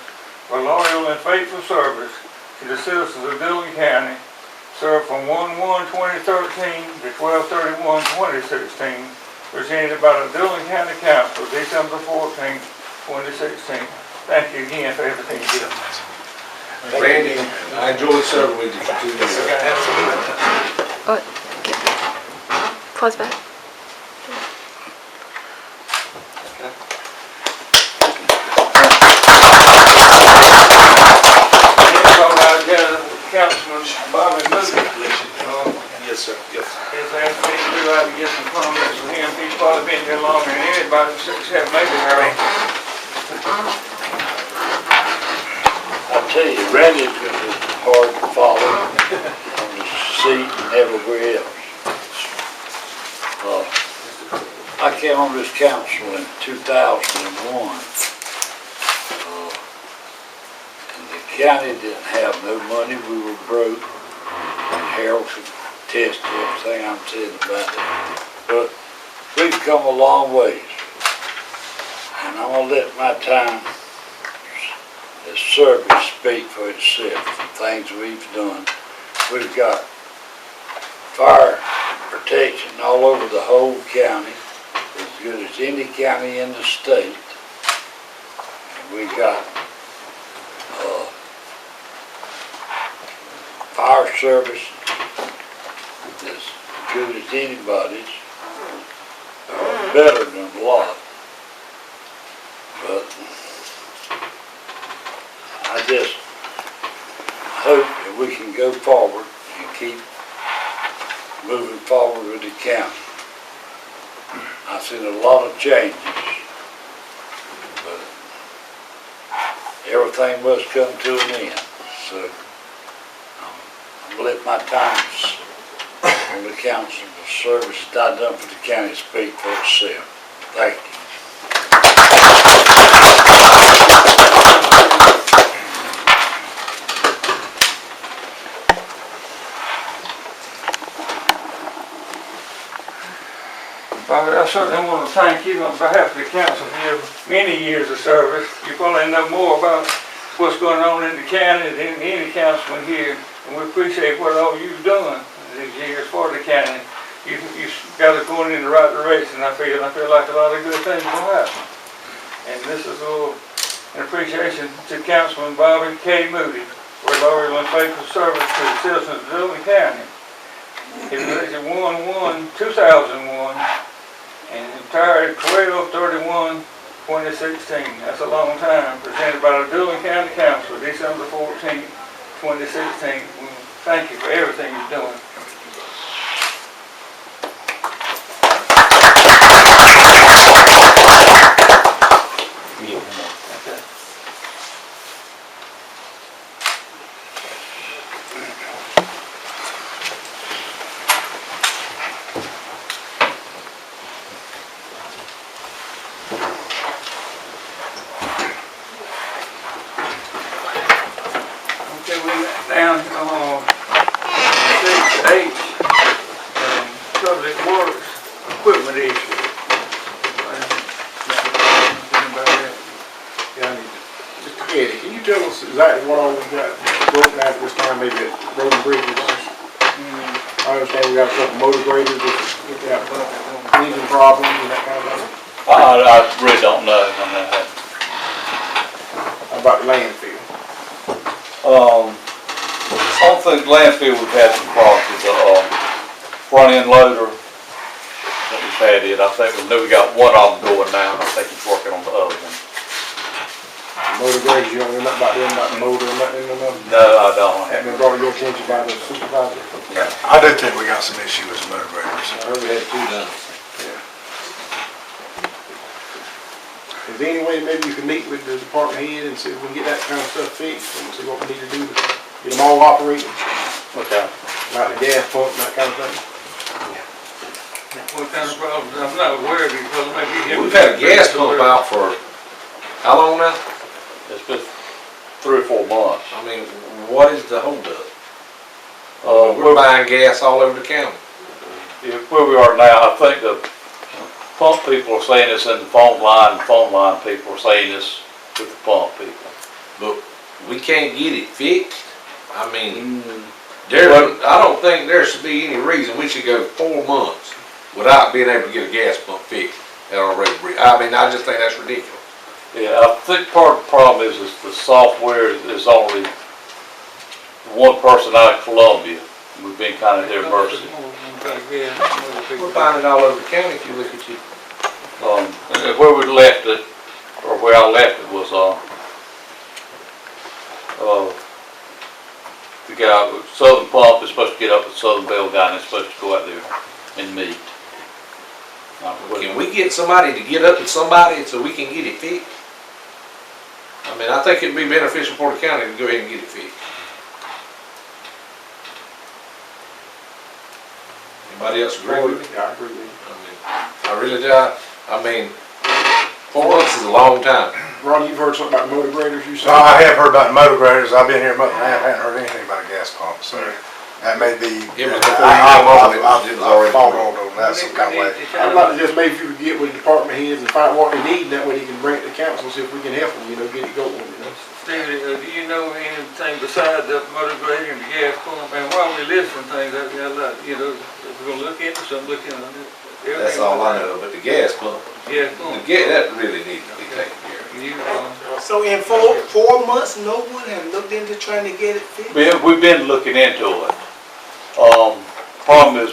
for loyal and faithful service to the citizens of Dillon County. Served from 1/1/2013 to 12/31/2016. Presented by the Dillon County Council, December 14th, 2016. Thank you again for everything you did. Randy, I enjoyed serving with you for 2 years. Close back. Councilman Bobby Moody. Yes, sir. Yes. He's asked me to do out to get some comments from him. He's probably been here longer than anybody except maybe Harold. I tell you, Randy's gonna be hard to follow on the seat and everywhere else. I came on this council in 2001. And the county didn't have no money, we were broke. And Harold could attest to everything I'm saying about it. But we've come a long ways. And I'm gonna let my time as service speak for itself, the things we've done. We've got fire protection all over the whole county, as good as any county in the state. And we got fire service as good as anybody's, better than a lot. But I just hope that we can go forward and keep moving forward with the county. I've seen a lot of changes, but everything must come to an end. So I'm gonna let my times on the council for service that I've done for the county speak for itself. Thank you. I certainly want to thank you on behalf of the council for your many years of service. You probably know more about what's going on in the county than any councilman here, and we appreciate what all you've done these years for the county. You've got us going in the right direction, I feel like a lot of good things will happen. And this is an appreciation to Councilman Bobby K. Moody for loyal and faithful service to the citizens of Dillon County. He was elected 1/1/2001 and retired 12/31/2016. That's a long time. Presented by the Dillon County Council, December 14th, 2016. Thank you for everything you're doing. Down H, public works equipment issue. Anybody else? Just a Eddie, can you tell us exactly what all we got broken out at this time, maybe at road and bridges? I understand we got a couple motor graders that got engine problems and that kind of thing. I really don't know on that. How about the landfill? I don't think landfill we've had some problems with the, front end loader. That we've had it. I think we know we got one of them going now, and I think he's working on the other one. Motor graders, you don't know nothing about them, about the motor and nothing, no? No, I don't. Hadn't been brought to your attention by the supervisor? I do think we got some issue with motor graders. I heard we had two done. Is there any way maybe you can meet with the department head and see if we can get that kind of stuff fixed and see what we need to do to get them all operating? Okay. Like the gas pump and that kind of thing? What kind of problems? I'm not aware of it, because maybe. We've had a gas pump out for, how long now? It's been 3 or 4 months. I mean, what is the holdup? We're We're buying gas all over the county. where we are now, I think the pump people are saying it's in the phone line people are saying it's with the pump people. But we can't get it fixed. I mean, I don't think there should be any reason we should go 4 months without being able to get a gas pump fixed at our road bridge. I mean, I just think that's ridiculous. Yeah, I think part of the problem is the software is only one person out of Columbia. We've been kind of their mercy. We're finding it all over the county if you look at you. Where we left it, or where I left it was, the guy, Southern Pump is supposed to get up with Southern Bell guy, and they're supposed to go out there and meet. Can we get somebody to get up with somebody so we can get it fixed? I mean, I think it'd be beneficial for the county to go ahead and get it fixed. Anybody else agree with me? Yeah, I agree with you. I really do. I mean, 4 months is a long time. Ronnie, you've heard something about motor graders, you So said? I have heard about motor graders. I've been here a month and a half, haven't heard anything about a gas pump, so that may be. Yeah, but before you come over, it was already I've on that some kind of way. I'd like to just maybe if you could get with the department heads and find what they need, and that way they can bring it to council and see if we can help them, get it going, Steve, do you know anything besides the motor grader and the gas pump? And while we listing things, if we're gonna look into something, look into everything. That's all I know, but the gas pump, Gas pump. that really needs to be taken care of. So in 4 months, no one has looked into trying to get it fixed? We've been looking into it. Problem is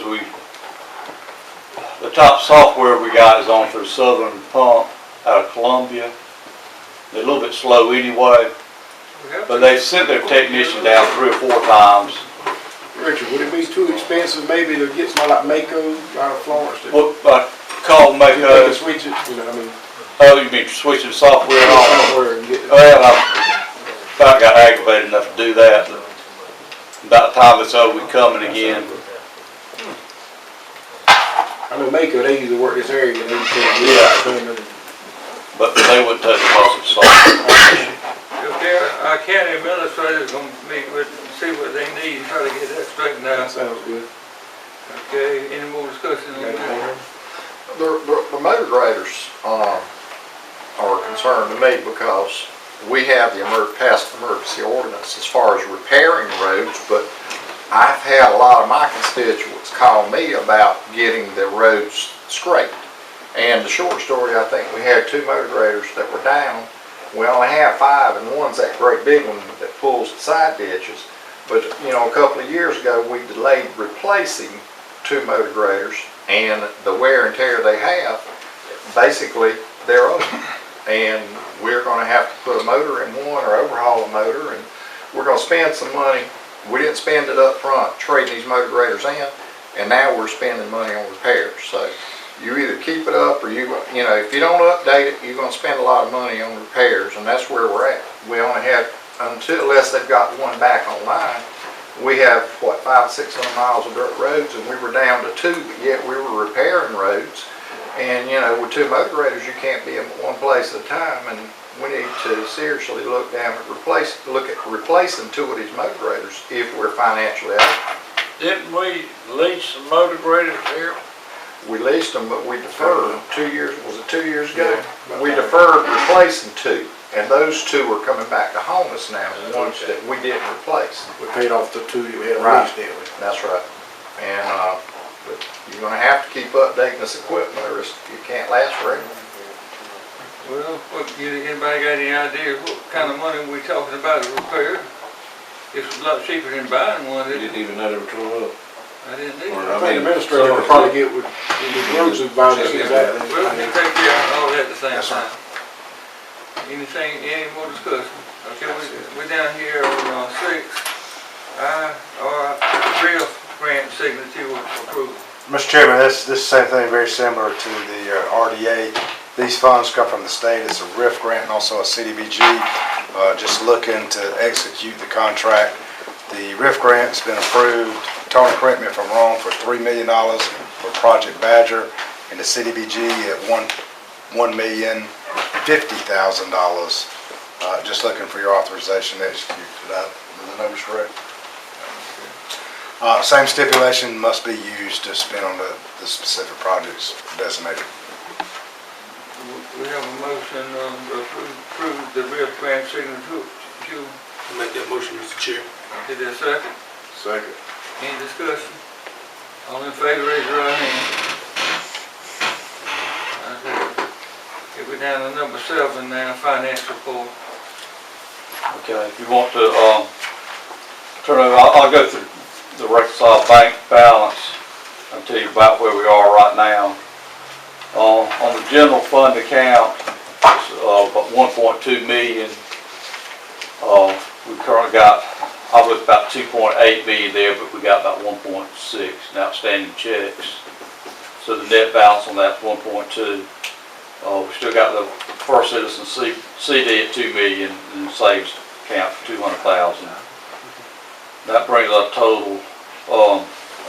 the top software we got is on through Southern Pump out of Columbia. They're a little bit slow anyway, but they sent their technician down 3 or 4 times. Richard, would it be too expensive maybe to get somebody like Mako out of Florence to What, I called they can Mako. switch it, I mean, Oh, you mean switching software and all? software and get it? Well, I about got aggravated enough to do that, but about the time it's over, we coming again. I know Mako, they usually work this area, and they can't Yeah. But they wouldn't touch the software. Okay, our county administrator's gonna meet with, see what they need, and try to get that straightened That out. sounds good. Okay, any more discussion on that? The motor graders are a concern to me because we have the past emergency ordinance as far as repairing roads, but I've had a lot of my constituents call me about getting the roads scraped. And the short story, I think we had 2 motor graders that were down. We only have 5, and one's that great big one that pulls the side ditches. But, a couple of years ago, we delayed replacing 2 motor graders, and the wear and tear they have, basically, they're over. And we're gonna have to put a motor in one or overhaul a motor, and we're gonna spend some money. We didn't spend it up front trading these motor graders in, and now we're spending money on repairs. So you either keep it up or if you don't update it, you're gonna spend a lot of money on repairs, and that's where we're at. We only have, unless they've got one back online, we have, 500-600 miles of dirt roads, and we were down to 2, but yet we were repairing roads. And, with 2 motor graders, you can't be in one place at a time, and we need to seriously look at replacing 2 of these motor graders if we're financially able. Didn't we lease some motor graders here? We leased them, but we deferred 2 years, was it 2 years ago? We deferred replacing 2, And those two are coming back to haunt us now, the ones that we didn't replace. We paid off the two that we had Right. released, didn't we? That's right. And, but you're gonna have to keep updating this equipment or it can't last forever. Well, anybody got any idea what kind of money we talking about to repair? It's a lot cheaper than buying one, You isn't it? didn't even know they were torn up. I didn't Or, either. I think the administrator would probably get with the road supervisor, see exactly. Well, we take care of all that at the same Yes, sir. time. Anything, any more discussion? Okay, we're down here on 6, real grant signature approval. Mr. Chairman, this is the same thing, very similar to the RDA. These funds come from the state. It's a RIF grant and also a CDBG. Just looking to execute the contract. The RIF grant's been approved, Tony, correct me if I'm wrong, for $3 million for Project Badger, and the CDBG at $1,050,000. Just looking for your authorization to execute. Did I, are the numbers correct? Same stipulation must be used to spend on the specific projects designated. We have a motion to approve the real grant signature. Make that motion, Mr. Chair. Did that second? Second. Any discussion? All in favor, raise your right hand. Okay, we're down to number 7 now, finance report. Okay, if you want to, turn over, I'll go through the reconciled bank balance. I'll tell you about where we are right now. On the general fund account, it's about 1.2 million. We currently got, I was about 2.8 million there, but we got about 1.6 in outstanding checks. So the net balance on that's 1.2. We still got the First Citizen CD at 2 million and saves account for 200,000. That brings our total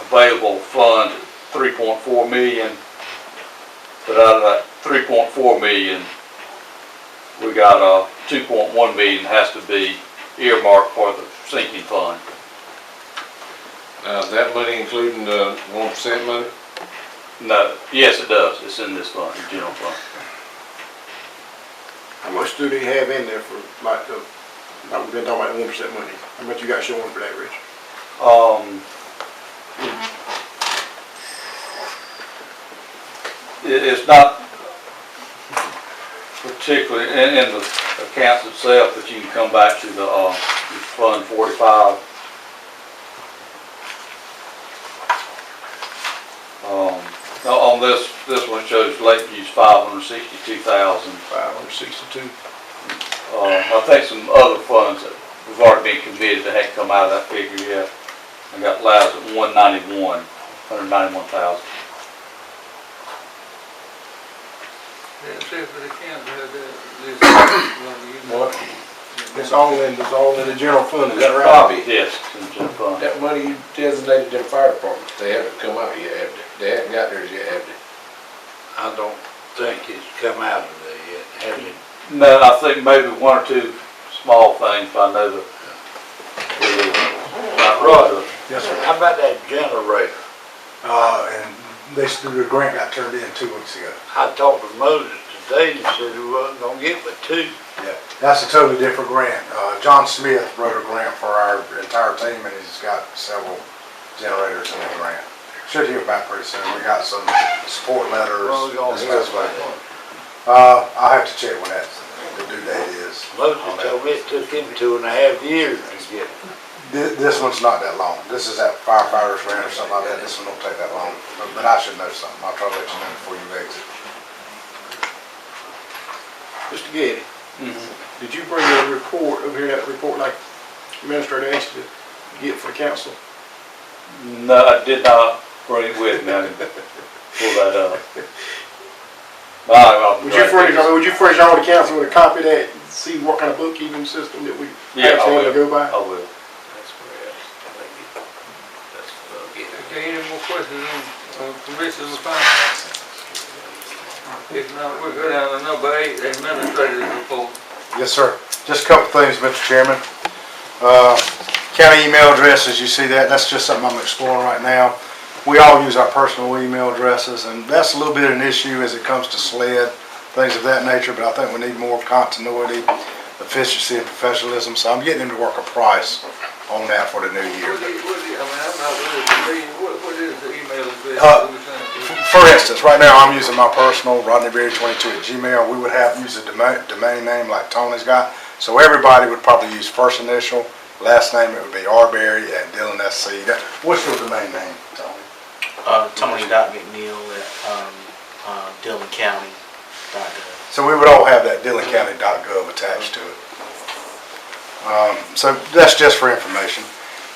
available fund at 3.4 million. But out of that 3.4 million, we got 2.1 million has to be earmarked for the sinking fund. That money including the 1% money? No, yes it does. It's in this fund, the general fund. How much do they have in there for, like we've been talking about the 1% money? How much you got showing for that, Rich? It's not particularly in the accounts itself, but you can come back to the Fund 45. On this one shows Lakeview's 562,000. 562. I think some other funds that we've already been committed that hadn't come out of that figure yet. I got Labs at 191,000. That's it for the count, What? It's all in the general fund, is that right? Bobby, Yes, it's in the general fund. that money you designated them fire departments, they haven't come out yet, have they? They haven't got theirs yet, have they? I don't think it's come out of there yet, has it? No, I think maybe one or two small things, but I know that. Right. Yes, sir. How about that generator? And the grant got turned in 2 weeks ago. I talked to Moses today and he said he wasn't gonna get but 2. Yeah, that's a totally different grant. John Smith wrote a grant for our entire team, and he's got several generators in the grant. Should hear back pretty soon. We got some support letters. Well, we're gonna and hear stuff like about that. I'll have to check when the due date is. Moses told me it took him 2.5 years to get it. This one's not that long. This is that firefighter's grant or something like that. This one don't take that long. But I should know something. I'll try to let you know before you exit. Mr. Getty, did you bring a report over here, that report like administrator asked you to get for council? No, I did not bring it with me. I didn't pull that up. Would you furnish all the council with a copy of that, and see what kind of bookkeeping system that we Yeah, I actually have to will. go by? I will. Okay, any more questions on commissioners of finance? If not, we'll go down to number 8, administrative report. Yes, sir. Just a couple things, Mr. Chairman. County email addresses, you see that? That's just something I'm exploring right now. We all use our personal email addresses, and that's a little bit of an issue as it comes to SLED, things of that nature, but I think we need more continuity. efficiency and professionalism, so I'm getting him to work a price on that for the new year. I mean, I'm not really familiar, what is the email address? Uh, that we're sending to? For instance, right now I'm using my personal RodneyBerry22@gmail. We would have use a domain name like Tony's got, so everybody would probably use first initial, last name it would be rberry@DillonSC. What's your domain name, Tony? Tony.McNeil@DillonCounty.gov. So we would all have that DillonCounty.gov attached to it. So that's just for information.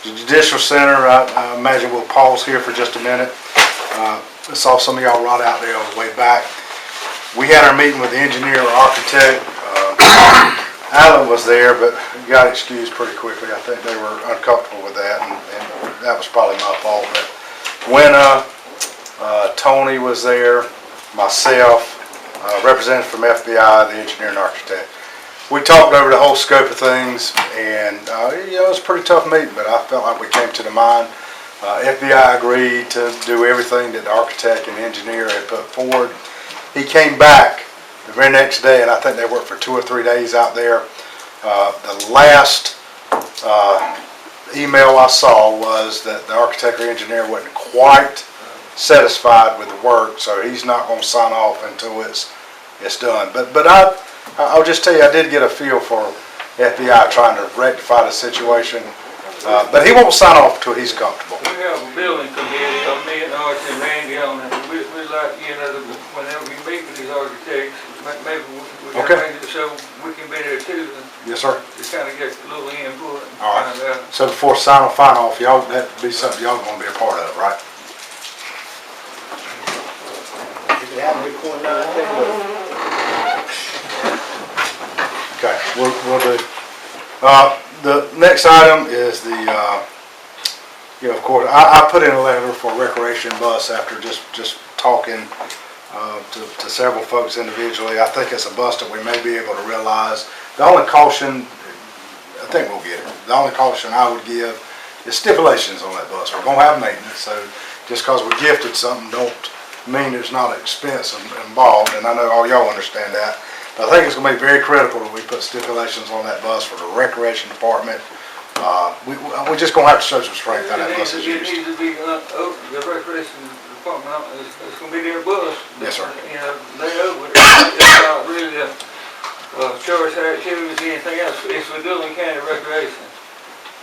The Judicial Center, I imagine we'll pause here for just a minute. I saw some of y'all right out there on the way back. We had our meeting with the engineer or architect. Alan was there, but got excused pretty quickly. I think they were uncomfortable with that, and that was probably my fault. But when Tony was there, myself, representative from FBI, the engineer and architect, we talked over the whole scope of things, and it was a pretty tough meeting, but I felt like we came to the mind. FBI agreed to do everything that the architect and engineer had put forward. He came back the very next day, and I think they worked for 2 or 3 days out there. The last email I saw was that the architect or engineer wasn't quite satisfied with the work, so he's not going to sign off until it's done. But I'll just tell you, I did get a feel for FBI trying to rectify the situation, but he won't sign off until he's comfortable. We have a building committee, me and Archie and Randy on it, we like, whenever we meet with these architects, maybe we can Okay. make it so we can be there too, and Yes, sir. just kind of get a little input and All right. find out. So before sign off, y'all, that'd be something y'all gonna be a part of, right? If you have a recording now, take a look. Okay, we'll do. The next item is the, of course, I put in a letter for a recreation bus after just talking to several folks individually. I think it's a bus that we may be able to realize. The only caution, I think we'll get it. The only caution I would give is stipulations on that bus. We're gonna have maintenance, so just because we're gifted something don't mean there's not expense involved, and I know all y'all understand that. But I think it's gonna be very critical that we put stipulations on that bus for the recreation department. We're just gonna have to show some strength how that bus is It used. needs to be, the recreation department, it's gonna be their bus. Yes, sir. They over it, it's not really a church activities or anything else, it's for Dillon County Recreation.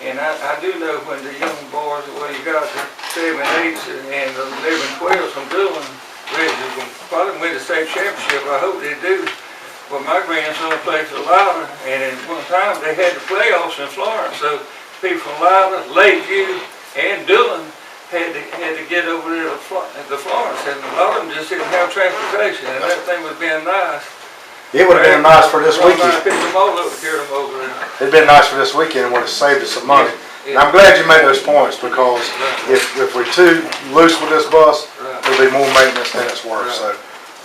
And I do know when the young boys, well, you got the 7, 8s and 11, 12s from Dillon, ready to probably win the state championship, I hope they do. Well, my grandson plays for Louder, and at one time they had the playoffs in Florence, so people from Louder, Lakeview, and Dillon had to get over there to Florence, and a lot of them just didn't have transportation, and that thing would have been nice. It would've been nice for this weekend. Pick them all up, carry them over there. It'd been nice for this weekend and would have saved us some money. And I'm glad you made those points, because if we're too loose with this bus, it'll be more maintenance than it's worth. So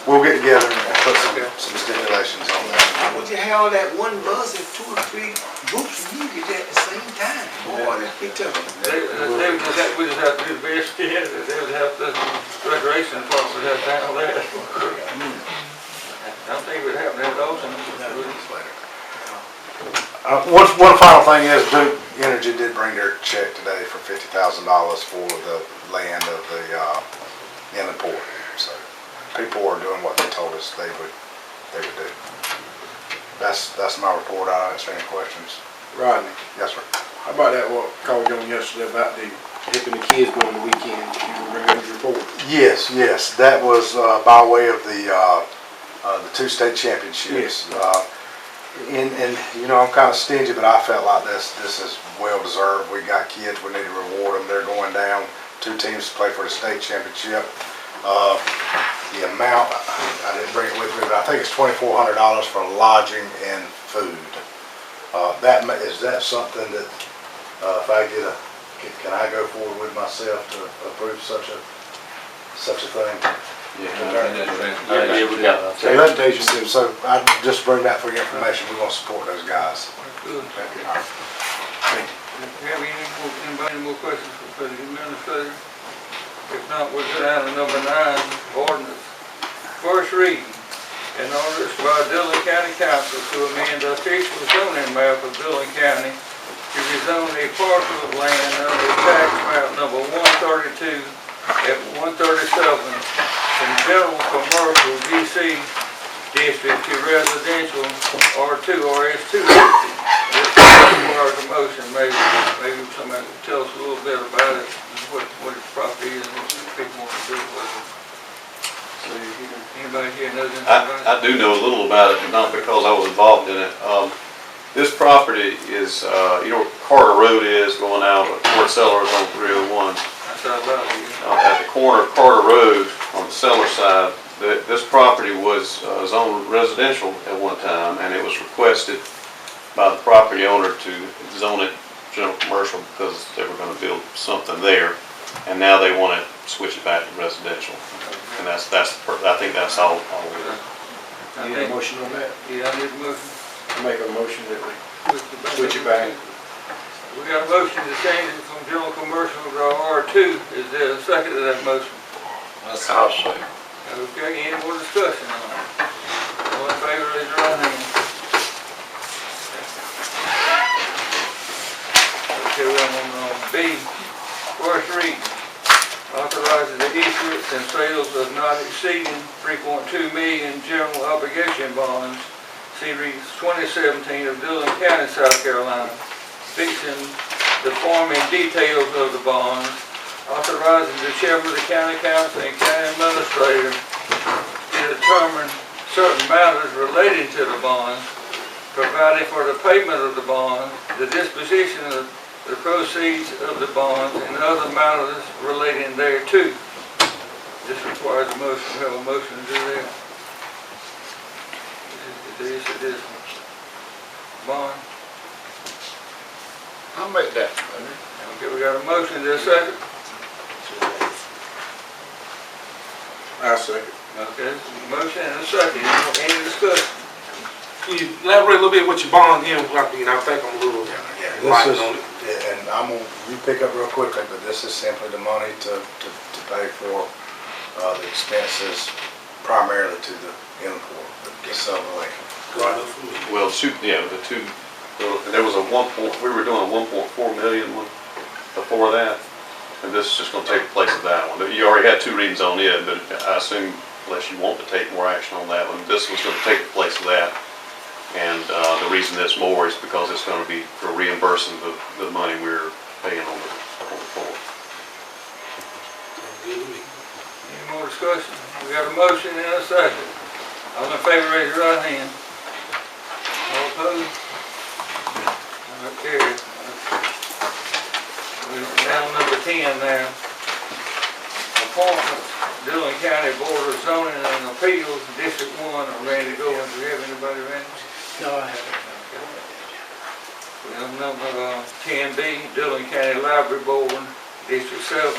we'll get together and put some stipulations on that. Would you have that one bus and 2 or 3 groups of music at the same time? Boy, that'd be tough. We just have to do the best we can, they would have to, recreation department would have to handle that. I don't think it would happen that often. One final thing is Duke Energy did bring their check today for $50,000 for the land of the inland port. So people are doing what they told us they would do. That's my report. I don't answer any questions. Rodney, Yes, sir. how about that, what called you on yesterday about the helping the kids go on the weekend? You can bring those reports. Yes, that was by way of the 2 state championships. And I'm kind of stingy, but I felt like this is well deserved. We got kids, we need to reward them. They're going down, 2 teams to play for the state championship. The amount, I didn't bring it with me, but I think it's $2,400 for lodging and food. Is that something that, if I can I go forward with myself to approve such a thing? Yeah, we got Transportation. So I just bring that for your information. We're gonna support those guys. Good. Have anybody more questions for the administrator? If not, we'll go down to number 9, ordinance. First reading, An ordinance by Dillon County Council to amend the official zoning map of Dillon County to rezone a parcel of land under tax map number 132 at 137 from general commercial GC district to residential R2 RS2 district. This requires a motion. Maybe somebody can tell us a little bit about it, what its property is, and what people want to do with it. Anybody here knows anything about it? I do know a little about it, but not because I was involved in it. This property is, you know where Carter Road is going out of Fort Sellers on 301. That's all about it. At the corner of Carter Road on the Sellers side, this property was zoned residential at one time, and it was requested by the property owner to zone it general commercial because they were going to build something there, and now they want to switch it back to residential. And I think that's all it is. Need a motion on that? Yeah, I need a motion. I make a motion that we switch it back. We got a motion to change it from general commercial to R2. Is there a second to that motion? I'll say. Okay, any more discussion on it? All in favor, raise your right hand. Okay, we're on B, first reading. Authorizes the issuance and sales of not exceeding 3.2 million general obligation bonds, Series 2017 of Dillon County, South Carolina. Fixing the form and details of the bonds. Authorizing the chairman of the county council and county administrator to determine certain matters relating to the bonds, providing for the payment of the bonds, the disposition of the proceeds of the bonds, and other matters relating thereto. This requires a motion. We have a motion to do that. This bond. I'll make that. Okay, we got a motion. Is there a second? I second. Okay, motion and a second. Any discussion? Can you elaborate a little bit what your bond is? I think I'm a little light This is, on it. and I'm gonna, you pick up real quickly, but this is simply the money to pay for, the expenses primarily to the import, the subway. Right? Well, there was we were doing a 1.4 million one before that, and this is just gonna take the place of that one. You already had 2 readings on it, but I assume, unless you want to take more action on that one, this was gonna take the place of that. And the reason it's more is because it's gonna be for reimbursing the money we're paying on the floor. Any more discussion? We got a motion and a second. All in favor, raise your right hand. All opposed? All carried. We're down number 10 now. Appointments, Dillon County Board of Zoning and Appeals, District 1. I'm ready to go. Do we have anybody ready? No, I haven't. We have number 10B, Dillon County Library Board, District 7,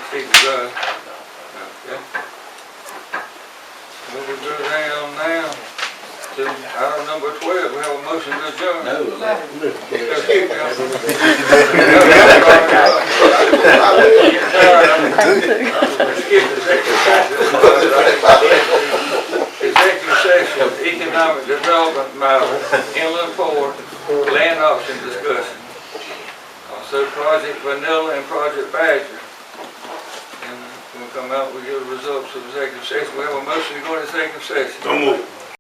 Steve Drive. Okay. We'll go down now to item number 12. We have a motion to adjourn. No. Executive session, economic development matter, inland port, land option discussion. Also Project Vanilla and Project Badger. And we'll come out with your results of executive session. We have a motion to go into executive session. Don't move.